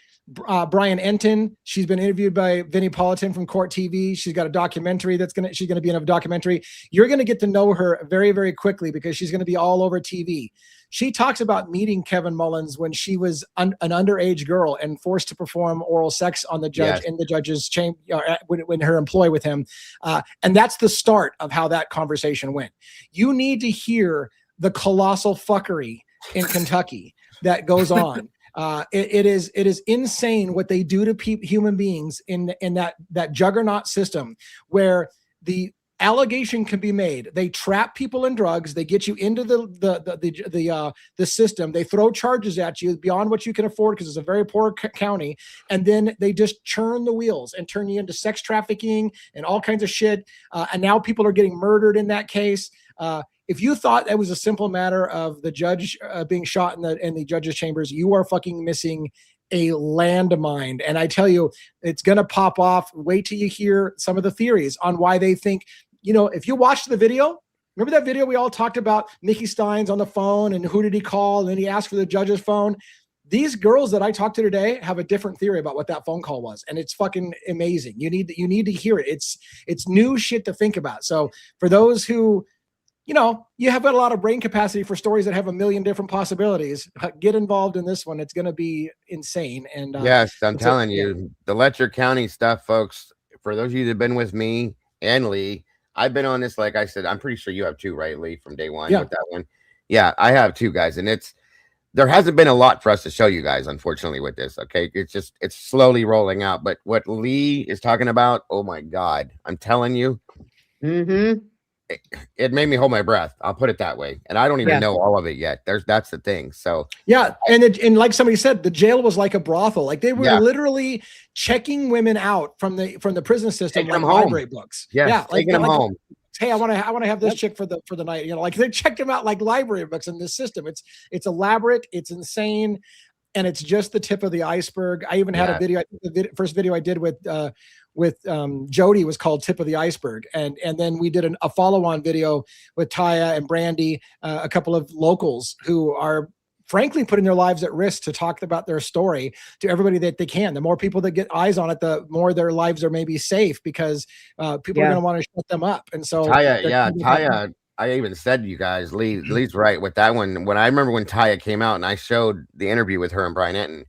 Brian Enton. She's been interviewed by Vinnie Politan from Court TV. She's got a documentary she's going to be in a documentary. You're going to get to know her very, very quickly because she's going to be all over TV. She talks about meeting Kevin Mullins when she was an underage girl and forced to perform oral sex on the judge in the judge's chamber when her employee with him. And that's the start of how that conversation went. You need to hear the colossal fuckery in Kentucky that goes on. It is insane what they do to human beings in that juggernaut system where the allegation can be made. They trap people in drugs. They get you into the system. They throw charges at you beyond what you can afford because it's a very poor county, and then they just churn the wheels and turn you into sex trafficking and all kinds of shit. And now people are getting murdered in that case. If you thought that was a simple matter of the judge being shot in the judge's chambers, you are fucking missing a landmine. And I tell you, it's going to pop off. Wait till you hear some of the theories on why they think, if you watched the video, remember that video we all talked about Mickey Stein's on the phone and who did he call? And then he asked for the judge's phone. These girls that I talked to today have a different theory about what that phone call was. And it's fucking amazing. You need to hear it. It's new shit to think about. So for those who, you have a lot of brain capacity for stories that have a million different possibilities, get involved in this one. It's going to be insane. And yes, I'm telling you, the Letcher County stuff, folks, for those of you that have been with me and Lee, I've been on this, like I said, I'm pretty sure you have too, right, Lee, from day one with that one. Yeah, I have too, guys. And there hasn't been a lot for us to show you guys, unfortunately, with this. Okay. It's slowly rolling out. But what Lee is talking about, oh my God, I'm telling you, it made me hold my breath. I'll put it that way. And I don't even know all of it yet. That's the thing. So yeah, and like somebody said, the jail was like a brothel. Like they were literally checking women out from the prison system, taking like library books. Yeah, taking them home. Hey, I want to have this chick for the night. You know, like they checked them out like library books in this system. It's elaborate, it's insane, and it's just the tip of the iceberg. I even had a video. I think the first video I did with Jody was called "Tip of the Iceberg," and then we did a follow-on video with Taya and Brandy, a couple of locals who are frankly putting their lives at risk to talk about their story to everybody that they can. The more people that get eyes on it, the more their lives are maybe safe, because people are going to want to shut them up. And so Taya, I even said, you guys, Lee's right with that one. When I remember when Taya came out and I showed the interview with her and Brian Enton,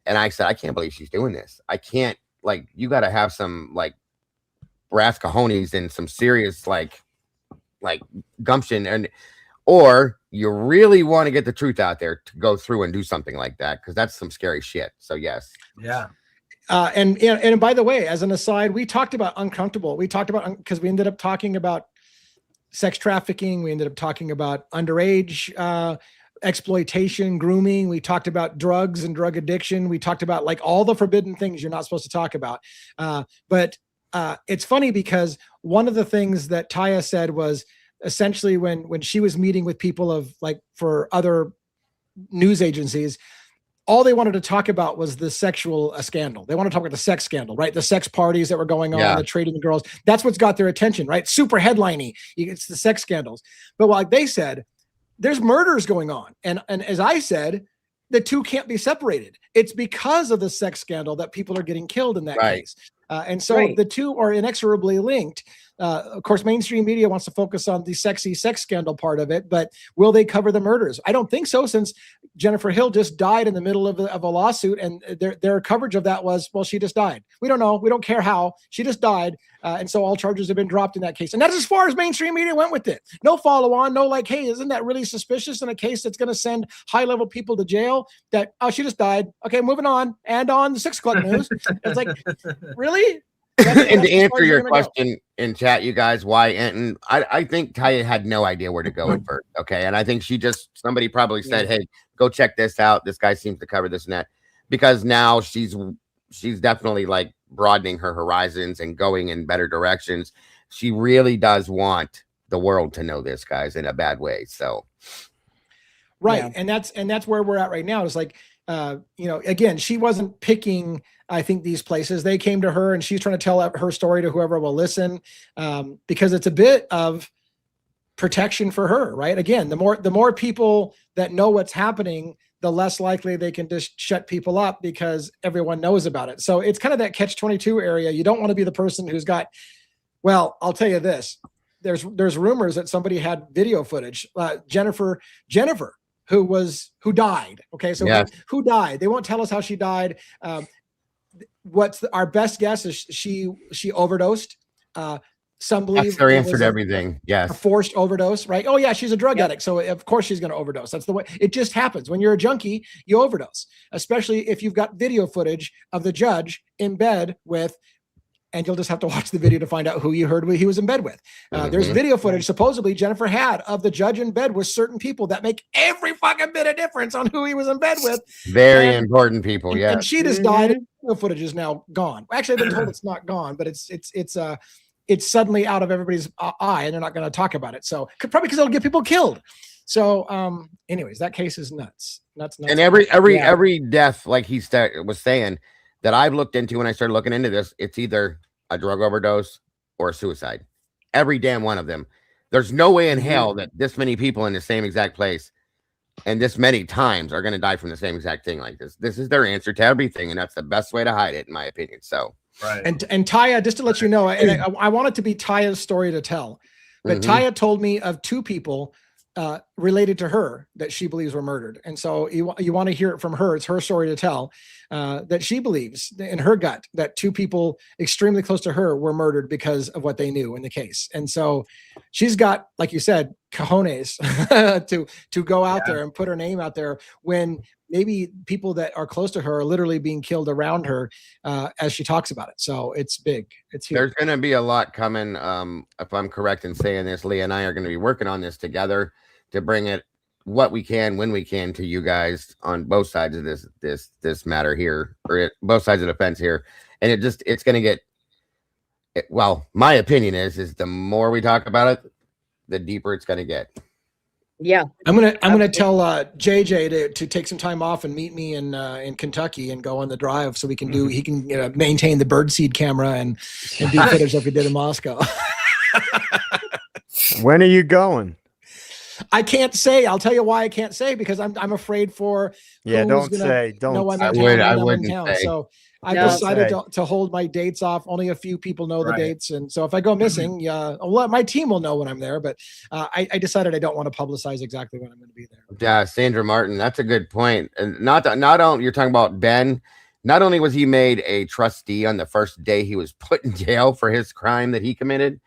and I said, I can't believe she's doing this. I can't, like, you got to have some like brass cojones and some serious like gumption, or you really want to get the truth out there to go through and do something like that, because that's some scary shit. So yes. Yeah. And by the way, as an aside, we talked about uncomfortable. We talked about, because we ended up talking about sex trafficking. We ended up talking about underage exploitation, grooming. We talked about drugs and drug addiction. We talked about like all the forbidden things you're not supposed to talk about. But it's funny because one of the things that Taya said was, essentially when she was meeting with people of like for other news agencies, all they wanted to talk about was the sexual scandal. They want to talk about the sex scandal, right? The sex parties that were going on, the trading the girls. That's what's got their attention, right? Super headliney. It's the sex scandals. But like they said, there's murders going on. And as I said, the two can't be separated. It's because of the sex scandal that people are getting killed in that case. And so the two are inexorably linked. Of course, mainstream media wants to focus on the sexy sex scandal part of it, but will they cover the murders? I don't think so, since Jennifer Hill just died in the middle of a lawsuit, and their coverage of that was, well, she just died. We don't know. We don't care how. She just died. And so all charges have been dropped in that case. And that's as far as mainstream media went with it. No follow-on, no like, hey, isn't that really suspicious in a case that's going to send high-level people to jail? That, oh, she just died. Okay, moving on. And on the 6 o'clock news. It's like, really? And to answer your question in chat, you guys, why Enton? I think Taya had no idea where to go at first. Okay. And I think somebody probably said, hey, go check this out. This guy seems to cover this and that, because now she's definitely like broadening her horizons and going in better directions. She really does want the world to know this, guys, in a bad way. So. Right. And that's where we're at right now. It's like, again, she wasn't picking, I think, these places. They came to her and she's trying to tell her story to whoever will listen, because it's a bit of protection for her, right? Again, the more people that know what's happening, the less likely they can just shut people up because everyone knows about it. So it's kind of that catch-22 area. You don't want to be the person who's got, well, I'll tell you this. There's rumors that somebody had video footage. Jennifer, who died. Okay. So who died? They won't tell us how she died. Our best guess is she overdosed. Some believe that's their answer to everything. Yes. A forced overdose, right? Oh yeah, she's a drug addict, so of course she's going to overdose. That's the way it just happens. When you're a junkie, you overdose, especially if you've got video footage of the judge in bed with, and you'll just have to watch the video to find out who you heard he was in bed with. There's video footage supposedly Jennifer had of the judge in bed with certain people that make every fucking bit of difference on who he was in bed with. Very important people. Yeah. And she just died. And the footage is now gone. Actually, I've been told it's not gone, but it's suddenly out of everybody's eye, and they're not going to talk about it. So probably because it'll get people killed. So, anyways, that case is nuts. And every death, like he was saying, that I've looked into when I started looking into this, it's either a drug overdose or a suicide. Every damn one of them. There's no way in hell that this many people in the same exact place and this many times are going to die from the same exact thing like this. This is their answer to everything, and that's the best way to hide it, in my opinion. So, right. And Taya, just to let you know, and I want it to be Taya's story to tell, but Taya told me of 2 people related to her that she believes were murdered. And so you want to hear it from her. It's her story to tell, that she believes in her gut that 2 people extremely close to her were murdered because of what they knew in the case. And so she's got, like you said, cojones to go out there and put her name out there when maybe people that are close to her are literally being killed around her as she talks about it. So it's big. It's huge. There's going to be a lot coming. If I'm correct in saying this, Leah and I are going to be working on this together to bring it what we can when we can to you guys on both sides of this matter here, or both sides of the fence here. And it's going to get, well, my opinion is the more we talk about it, the deeper it's going to get. Yeah, I'm gonna tell JJ to take some time off and meet me in Kentucky and go on the drive so we can do. He can maintain the birdseed camera and do footage like we did in Moscow. When are you going? I can't say. I'll tell you why I can't say, because I'm afraid for Don't say. Don't. No, I'm in town. So I decided to hold my dates off. Only a few people know the dates, and so if I go missing, my team will know when I'm there. But I decided I don't want to publicize exactly when I'm going to be there. Yeah, Sandra Martin, that's a good point. And not only you're talking about Ben. Not only was he made a trustee on the first day he was put in jail for his crime that he committed,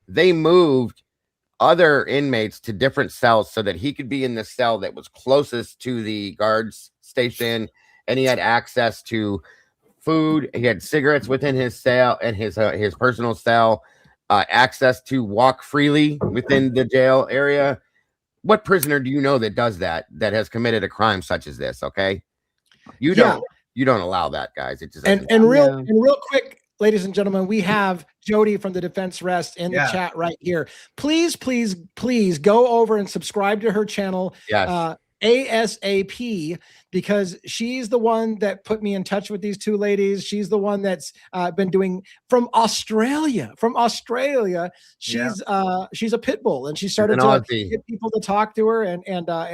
they moved other inmates to different cells so that he could be in the cell that was closest to the guards station, and he had access to food. He had cigarettes within his cell and his personal cell, access to walk freely within the jail area. What prisoner do you know that does that has committed a crime such as this? Okay, you don't allow that, guys. It just and real quick, ladies and gentlemen, we have Jody from the Defense Rest in the chat right here. Please, please, please go over and subscribe to her channel. Yes. ASAP, because she's the one that put me in touch with these two ladies. She's the one that's been doing from Australia. She's a pit bull, and she started to get people to talk to her, and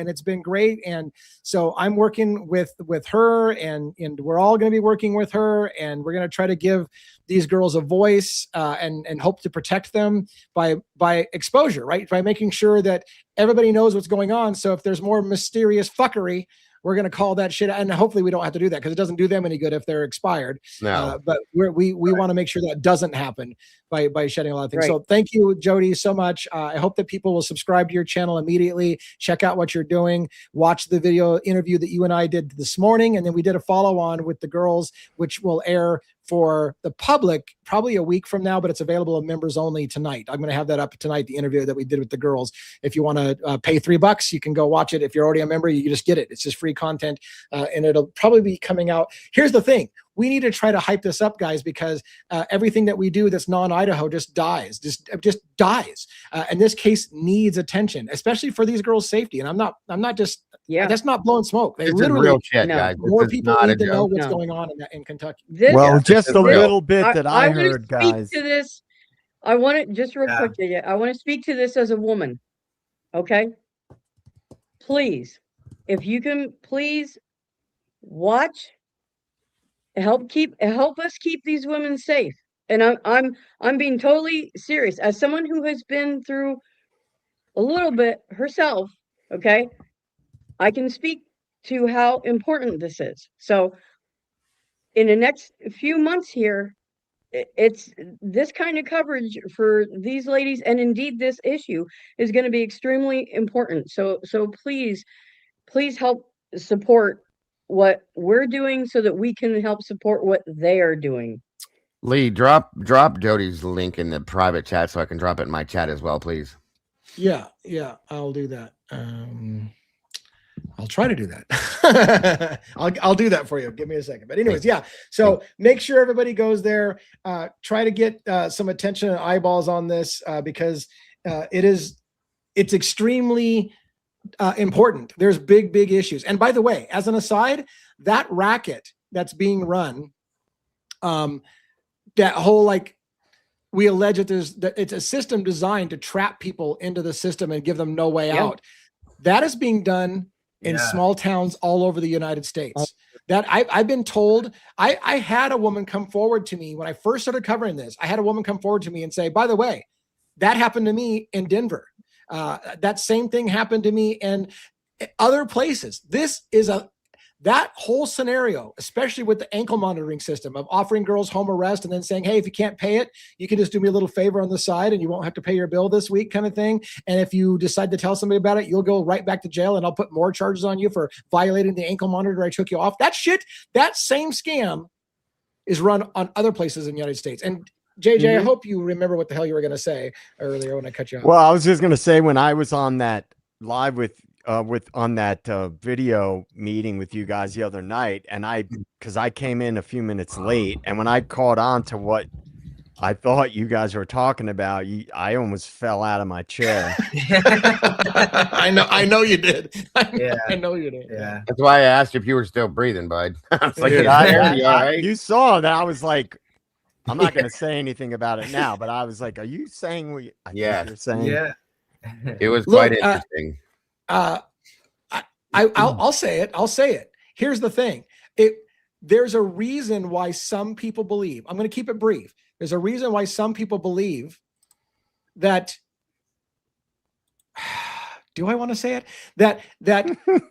it's been great. And so I'm working with her, and we're all going to be working with her, and we're going to try to give these girls a voice and hope to protect them by exposure, right? By making sure that everybody knows what's going on. So if there's more mysterious fuckery, we're going to call that shit. And hopefully we don't have to do that, because it doesn't do them any good if they're expired. No. But we want to make sure that doesn't happen by shedding a lot of things. So thank you, Jody, so much. I hope that people will subscribe to your channel immediately. Check out what you're doing. Watch the video interview that you and I did this morning. And then we did a follow-on with the girls, which will air for the public probably a week from now, but it's available to members only tonight. I'm going to have that up tonight, the interview that we did with the girls. If you want to pay $3, you can go watch it. If you're already a member, you just get it. It's just free content, and it'll probably be coming out. Here's the thing. We need to try to hype this up, guys, because everything that we do that's non-Idaho just dies, just dies. And this case needs attention, especially for these girls' safety. And I'm not just, that's not blowing smoke. They literally, real shit, guys. More people need to know what's going on in Kentucky. Just a little bit that I heard, guys. To this, I want to just real quick. I want to speak to this as a woman. Okay, please, if you can, please watch. Help us keep these women safe. And I'm being totally serious. As someone who has been through a little bit herself, okay, I can speak to how important this is. So in the next few months here, it's this kind of coverage for these ladies, and indeed this issue is going to be extremely important. So please help support what we're doing so that we can help support what they are doing. Lee, drop Jody's link in the private chat so I can drop it in my chat as well, please. Yeah, I'll do that. I'll try to do that. I'll do that for you. Give me a second. But anyways, so make sure everybody goes there. Try to get some attention and eyeballs on this because it's extremely important. There's big issues. And by the way, as an aside, that racket that's being run, that whole, we allege that it's a system designed to trap people into the system and give them no way out. That is being done in small towns all over the United States. That I've been told. I had a woman come forward to me when I first started covering this. I had a woman come forward to me and say, by the way, that happened to me in Denver. That same thing happened to me in other places. This is that whole scenario, especially with the ankle monitoring system of offering girls home arrest and then saying, hey, if you can't pay it, you can just do me a little favor on the side and you won't have to pay your bill this week kind of thing. And if you decide to tell somebody about it, you'll go right back to jail and I'll put more charges on you for violating the ankle monitor I took you off. That shit, that same scam is run on other places in the United States. And JJ, I hope you remember what the hell you were going to say earlier when I cut you off. Well, I was just going to say, when I was on that live on that video meeting with you guys the other night, and because I came in a few minutes late, and when I caught on to what I thought you guys were talking about, I almost fell out of my chair. I know you did. I know you did. Yeah. That's why I asked if you were still breathing, bud. I was like, You saw that. I was like, I'm not going to say anything about it now, but I was like, are you saying what you're saying? Yeah. It was quite interesting. I'll say it. I'll say it. Here's the thing. There's a reason why some people believe, I'm going to keep it brief. There's a reason why some people believe that, do I want to say it? That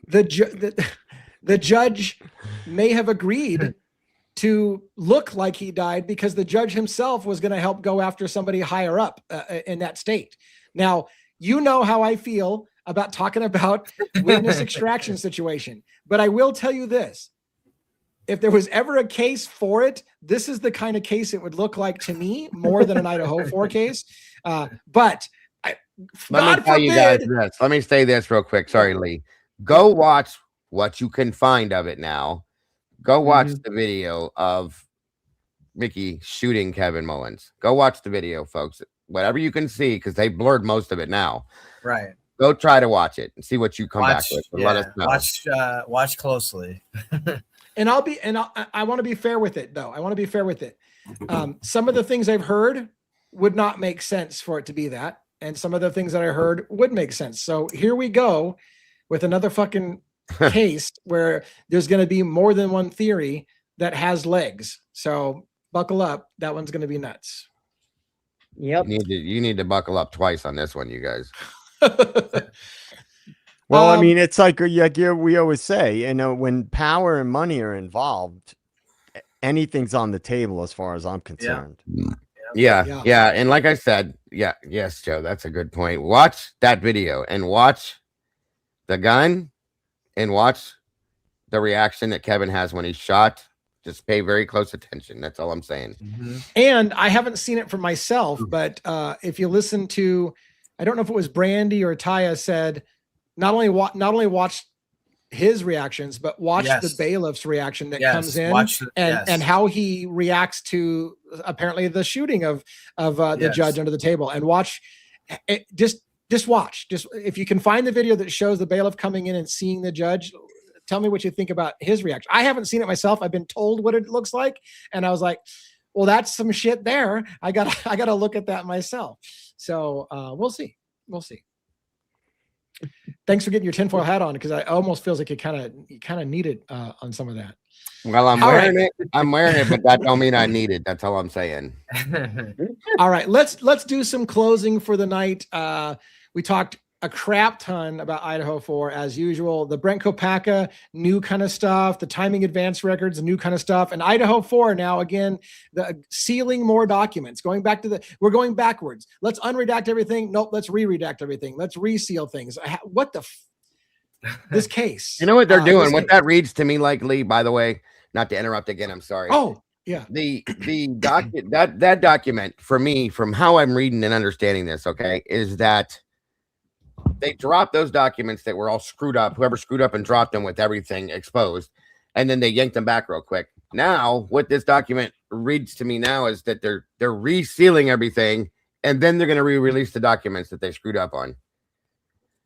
the judge may have agreed to look like he died because the judge himself was going to help go after somebody higher up in that state. Now, you know how I feel about talking about witness extraction situation, but I will tell you this. If there was ever a case for it, this is the kind of case it would look like to me, more than an Idaho 4 case. But let me tell you guys this. Let me say this real quick. Sorry, Lee. Go watch what you can find of it now. Go watch the video of Mickey shooting Kevin Mullins. Go watch the video, folks. Whatever you can see, because they blurred most of it now. Right. Go try to watch it and see what you come back with. And let us know. Watch closely. And I want to be fair with it, though. I want to be fair with it. Some of the things I've heard would not make sense for it to be that. And some of the things that I heard would make sense. So here we go with another fucking case where there's going to be more than one theory that has legs. So buckle up. That one's going to be nuts. Yep. You need to buckle up twice on this one, you guys. Well, I mean, it's like we always say, when power and money are involved, anything's on the table as far as I'm concerned. Yeah. And like I said, yes, Joe, that's a good point. Watch that video and watch the gun and watch the reaction that Kevin has when he's shot. Just pay very close attention. That's all I'm saying. And I haven't seen it for myself, but if you listen to, I don't know if it was Brandy or Taya said, not only watch his reactions, but watch the bailiff's reaction that comes in and how he reacts to apparently the shooting of the judge under the table, and watch it. Just watch. Just if you can find the video that shows the bailiff coming in and seeing the judge, tell me what you think about his reaction. I haven't seen it myself. I've been told what it looks like, and I was like, well, that's some shit there. I gotta look at that myself. So we'll see. Thanks for getting your tinfoil hat on, because I almost feels like you kind of need it on some of that. Well, I'm wearing it. I'm wearing it, but that don't mean I need it. That's all I'm saying. All right, let's do some closing for the night. We talked a crap ton about Idaho 4 as usual. The Brent Kopacka, new kind of stuff. The timing advance records, new kind of stuff. And Idaho 4 now, again, the sealing more documents. We're going backwards. Let's unredact everything. Nope, let's re-redact everything. Let's reseal things. What the this case? You know what they're doing? What that reads to me like, Lee, by the way, not to interrupt again, I'm sorry. Oh, yeah. The that document, for me, from how I'm reading and understanding this, okay, is that they dropped those documents that were all screwed up, whoever screwed up and dropped them with everything exposed, and then they yanked them back real quick. Now, what this document reads to me now is that they're resealing everything, and then they're going to re-release the documents that they screwed up on.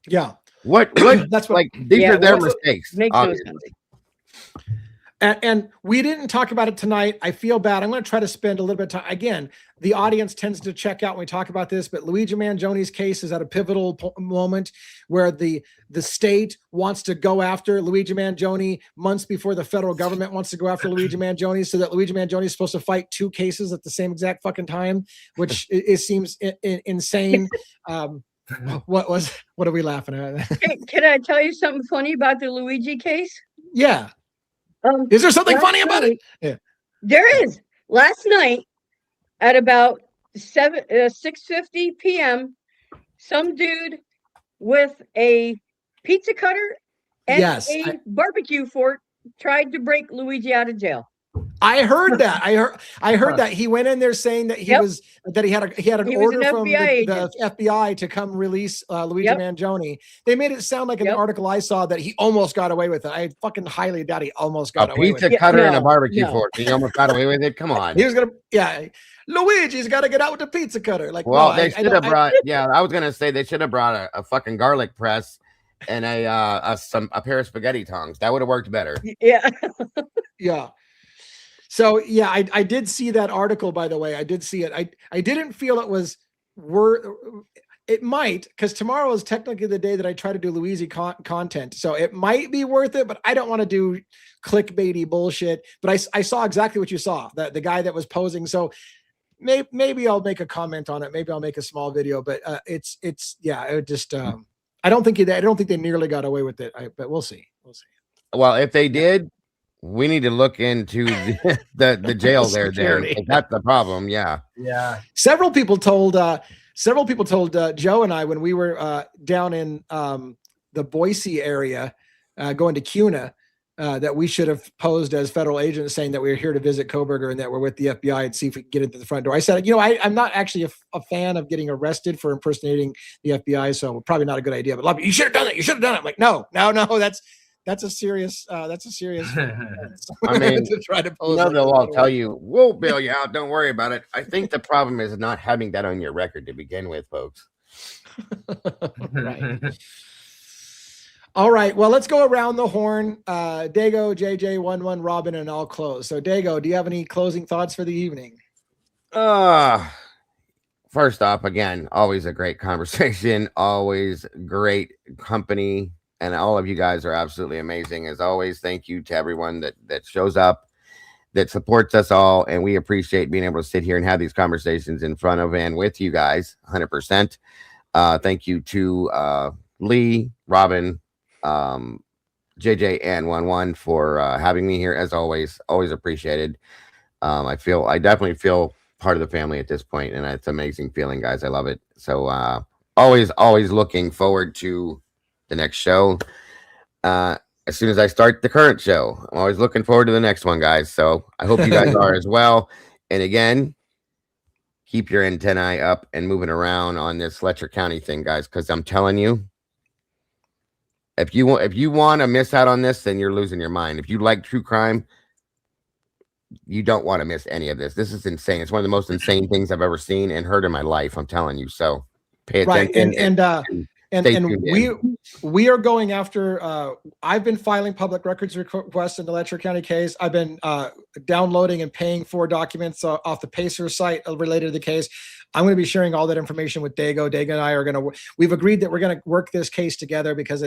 Yeah. What that's what, these are their mistakes. Makes no sense. And we didn't talk about it tonight. I feel bad. I'm going to try to spend a little bit of time. Again, the audience tends to check out when we talk about this, but Luigi Mangioni's case is at a pivotal moment where the state wants to go after Luigi Mangioni months before the federal government wants to go after Luigi Mangioni, so that Luigi Mangioni is supposed to fight 2 cases at the same exact fucking time, which it seems insane. What are we laughing at? Can I tell you something funny about the Luigi case? Yeah. Is there something funny about it? Yeah. There is. Last night at about 6:50 p.m., some dude with a pizza cutter and a barbecue fork tried to break Luigi out of jail. I heard that. I heard that he went in there saying that he had an order from the FBI to come release Luigi Mangione. They made it sound like in the article I saw that he almost got away with it. I fucking highly doubt he almost got away with it. A pizza cutter and a barbecue fork. He almost got away with it. Come on. He was gonna. Yeah. Luigi's got to get out with the pizza cutter. Like, well, they should have brought. I was gonna say they should have brought a fucking garlic press and a pair of spaghetti tongs. That would have worked better. Yeah. Yeah. So yeah, I did see that article, by the way. I did see it. I didn't feel it was worth. It might, because tomorrow is technically the day that I try to do Luigi content. So it might be worth it, but I don't want to do clickbaity bullshit. But I saw exactly what you saw, the guy that was posing. So maybe I'll make a comment on it. Maybe I'll make a small video. But it just I don't think they nearly got away with it. But we'll see. We'll see. Well, if they did, we need to look into the jail there. That's the problem. Yeah. Yeah. Several people told Joe and I when we were down in the Boise area going to CUNA that we should have posed as federal agents saying that we were here to visit Koberger and that we're with the FBI and see if we can get into the front door. I said, I'm not actually a fan of getting arrested for impersonating the FBI, so probably not a good idea. But you should have done it. You should have done it. I'm like, no. That's a serious. I mean, to try to pose. They'll all tell you, we'll bail you out. Don't worry about it. I think the problem is not having that on your record to begin with, folks. Right. All right. Well, let's go around the horn. Dago, JJ, 1-1, Robin, and I'll close. So, Dago, do you have any closing thoughts for the evening? First off, again, always a great conversation. Always great company. And all of you guys are absolutely amazing. As always, thank you to everyone that shows up, that supports us all. And we appreciate being able to sit here and have these conversations in front of and with you guys, 100%. Thank you to Lee, Robin, JJ, and 1-1 for having me here. As always appreciated. I definitely feel part of the family at this point, and it's an amazing feeling, guys. I love it. So always looking forward to the next show. As soon as I start the current show, I'm always looking forward to the next one, guys. So I hope you guys are as well. And again, keep your antennae up and moving around on this Letcher County thing, guys, because I'm telling you, if you want to miss out on this, then you're losing your mind. If you like true crime, you don't want to miss any of this. This is insane. It's one of the most insane things I've ever seen and heard in my life. I'm telling you. So pay attention. Right. And we are going after, I've been filing public records requests in the Letcher County case. I've been downloading and paying for documents off the Pacer site related to the case. I'm going to be sharing all that information with Dago. Dago and I are we've agreed that we're going to work this case together because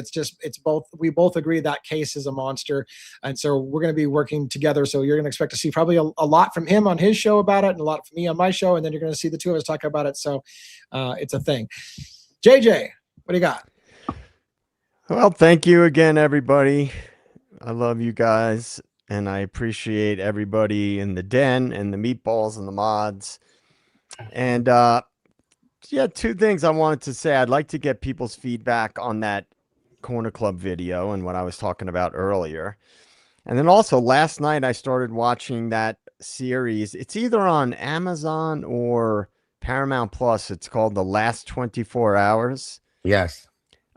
we both agree that case is a monster. And so we're going to be working together. So you're going to expect to see probably a lot from him on his show about it and a lot from me on my show. And then you're going to see the two of us talk about it. So it's a thing. JJ, what do you got? Well, thank you again, everybody. I love you guys. And I appreciate everybody in the den and the meatballs and the mods. And two things I wanted to say. I'd like to get people's feedback on that Corner Club video and what I was talking about earlier. And then also last night I started watching that series. It's either on Amazon or Paramount Plus. It's called The Last 24 Hours. Yes.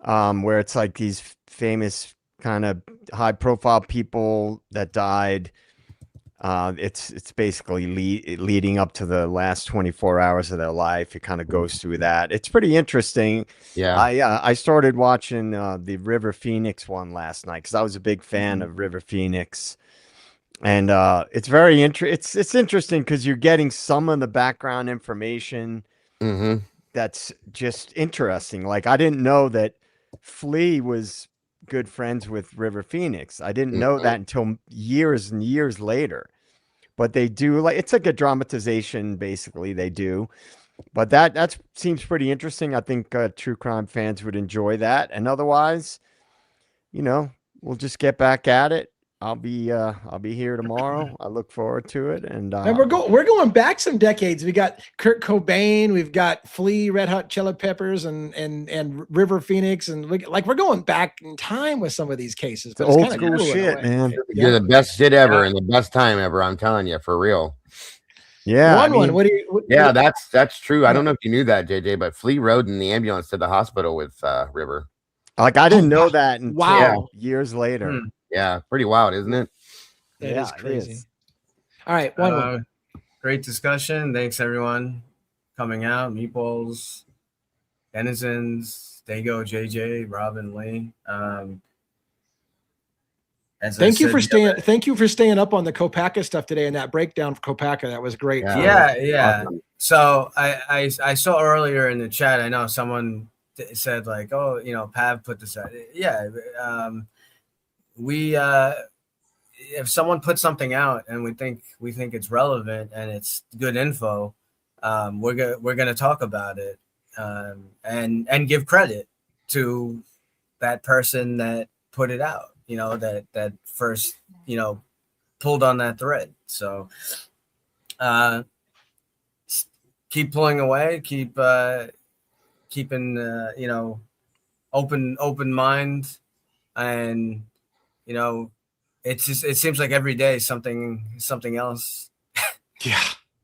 Where it's like these famous kind of high profile people that died. It's basically leading up to the last 24 hours of their life. It kind of goes through that. It's pretty interesting. Yeah. I started watching the River Phoenix one last night because I was a big fan of River Phoenix. And it's very it's interesting because you're getting some of the background information that's just interesting. Like I didn't know that Flea was good friends with River Phoenix. I didn't know that until years and years later. But they do, like, it's like a dramatization, basically, they do. But that seems pretty interesting. I think true crime fans would enjoy that. And otherwise, we'll just get back at it. I'll be here tomorrow. I look forward to it. And we're going back some decades. We got Kurt Cobain, we've got Flea, Red Hot Chili Peppers, and River Phoenix, and we're going back in time with some of these cases. It's old school shit, man. You're the best shit ever and the best time ever. I'm telling you, for real. Yeah, What do you? Yeah, that's true. I don't know if you knew that, JJ, but Flea rode in the ambulance to the hospital with River. Like, I didn't know that until years later. Yeah, pretty wild, isn't it? That is crazy. All right, one. Great discussion. Thanks everyone coming out. Meatballs, Denizens, Dago, JJ, Robin, Lee. Thank you for staying up on the Kopaka stuff today and that breakdown for Kopaka. That was great. Yeah. Awesome. So I saw earlier in the chat, I know someone said like, oh, you know, Pav put this out. Yeah. If someone puts something out and we think it's relevant and it's good info, we're gonna talk about it, and give credit to that person that put it out, you know, that first, you know, pulled on that thread. So keep pulling away, keep keeping you know, open mind, and you know, it seems like every day something else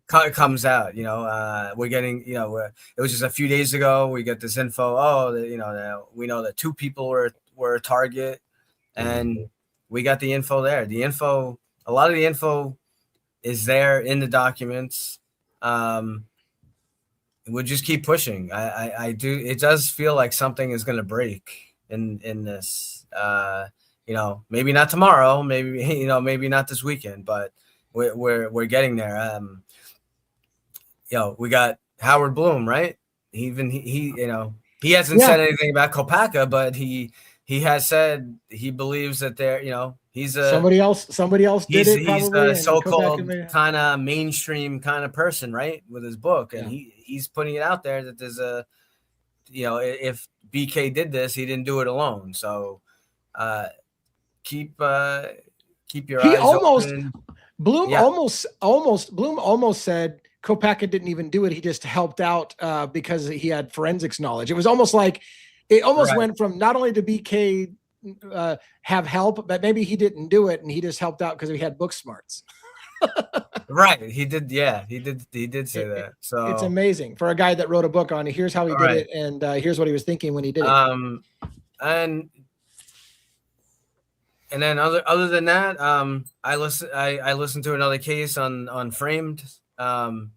comes out. You know, we're getting, you know, it was just a few days ago we get this info. Oh, you know, we know that 2 people were a target, and we got the info there. The info, a lot of the info is there in the documents. We'll just keep pushing. I do. It does feel like something is going to break in this. You know, maybe not tomorrow, maybe, you know, maybe not this weekend, but we're getting there. You know, we got Howard Bloom, right? He you know, he hasn't said anything about Kopaka, but he has said he believes that they're, you know, he's a somebody else did it. He's a so-called kind of mainstream kind of person, right? With his book, and he's putting it out there that there's a, you know, if BK did this, he didn't do it alone. So keep your eyes open. Bloom almost said Kopaka didn't even do it. He just helped out because he had forensics knowledge. It was almost like went from not only to BK have help, but maybe he didn't do it and he just helped out because he had book smarts. Right. He did. Yeah, he did say that. So it's amazing for a guy that wrote a book on it. Here's how he did it, and here's what he was thinking when he did it. And then other than that, I listened to another case on Framed. You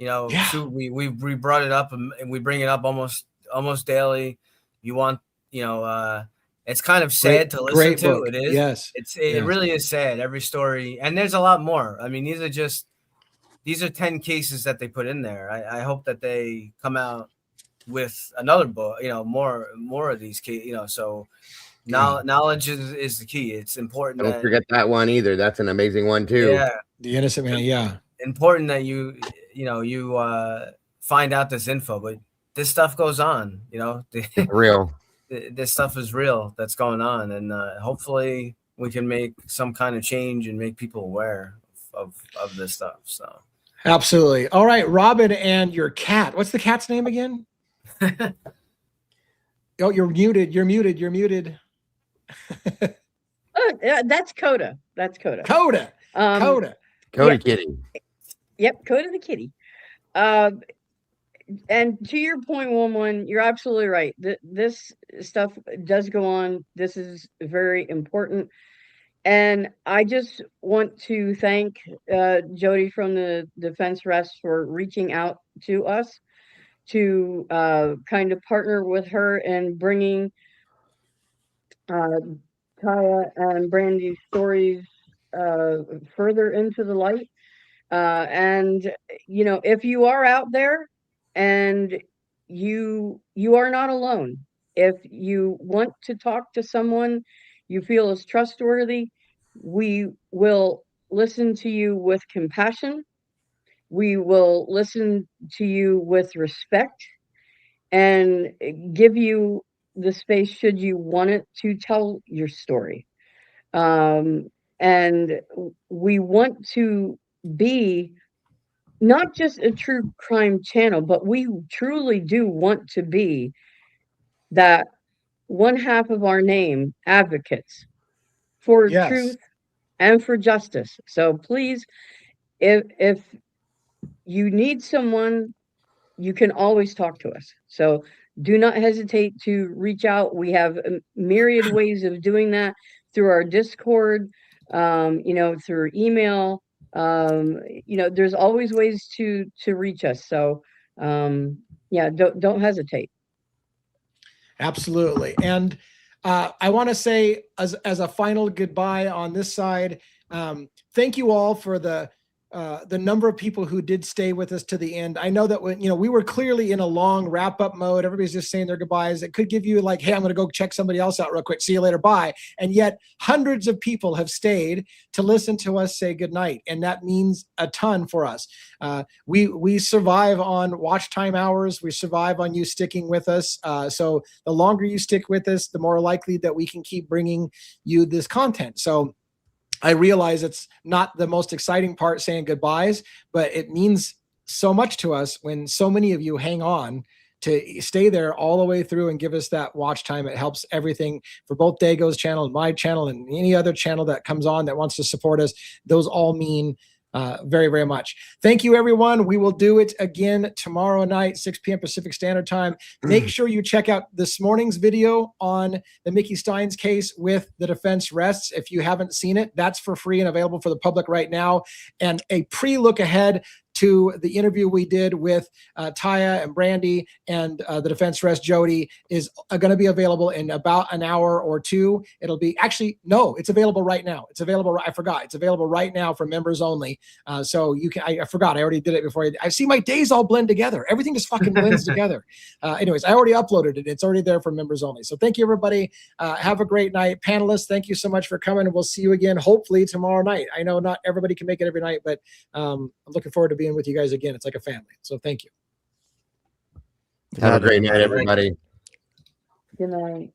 know, we brought it up and we bring it up almost daily. You want, you know, it's kind of sad to listen to. Book. It is. Yes. It really is sad. Every story, and there's a lot more. I mean, these are 10 cases that they put in there. I hope that they come out with another book, you know, more of these cases, you know, so. Knowledge is the key. It's important. Don't forget that one either. That's an amazing one too. Yeah, the innocent man. Yeah, important that you find out this info, but this stuff goes on. You know, real. This stuff is real. That's going on, and hopefully we can make some kind of change and make people aware of this stuff. So, absolutely. All right, Robin and your cat. What's the cat's name again? Oh, you're muted. You're muted. That's Coda. Coda. Coda kitty. Yep, Coda the kitty. And to your point, Woman, you're absolutely right. This stuff does go on. This is very important. And I just want to thank Jody from the Defense Rest for reaching out to us to kind of partner with her and bringing Kaya and Brandy's stories further into the light. And, you know, if you are out there and you are not alone, if you want to talk to someone you feel is trustworthy, we will listen to you with compassion. We will listen to you with respect and give you the space should you want it to tell your story. And we want to be not just a true crime channel, but we truly do want to be that one half of our name, advocates for truth and for justice. So please, if you need someone, you can always talk to us. So do not hesitate to reach out. We have a myriad ways of doing that through our Discord, through email. There's always ways to reach us. So don't hesitate. Absolutely. And I want to say as a final goodbye on this side, thank you all for the number of people who did stay with us to the end. I know that when, we were clearly in a long wrap up mode. Everybody's just saying their goodbyes. It could give you like, hey, I'm going to go check somebody else out real quick. See you later. Bye. And yet hundreds of people have stayed to listen to us say goodnight. And that means a ton for us. We survive on watch time hours. We survive on you sticking with us. So the longer you stick with us, the more likely that we can keep bringing you this content. So I realize it's not the most exciting part saying goodbyes, but it means so much to us when so many of you hang on to stay there all the way through and give us that watch time. It helps everything for both Dago's channel and my channel and any other channel that comes on that wants to support us. Those all mean very, very much. Thank you, everyone. We will do it again tomorrow night, 6 p.m. Pacific Standard Time. Make sure you check out this morning's video on the Mickey Steins case with the defense rests. If you haven't seen it, that's for free and available for the public right now. And a pre-look ahead to the interview we did with Taya and Brandy and the defense rest Jody is going to be available in about an hour or two. It'll be it's available right now. It's available. I forgot. It's available right now for members only. So you can, I forgot. I already did it before. I see my days all blend together. Everything just fucking blends together. Anyways, I already uploaded it. It's already there for members only. So thank you, everybody. Have a great night. Panelists, thank you so much for coming. We'll see you again, hopefully tomorrow night. I know not everybody can make it every night, but I'm looking forward to being with you guys again. It's like a family. So thank you. Have a great night, everybody. Good night.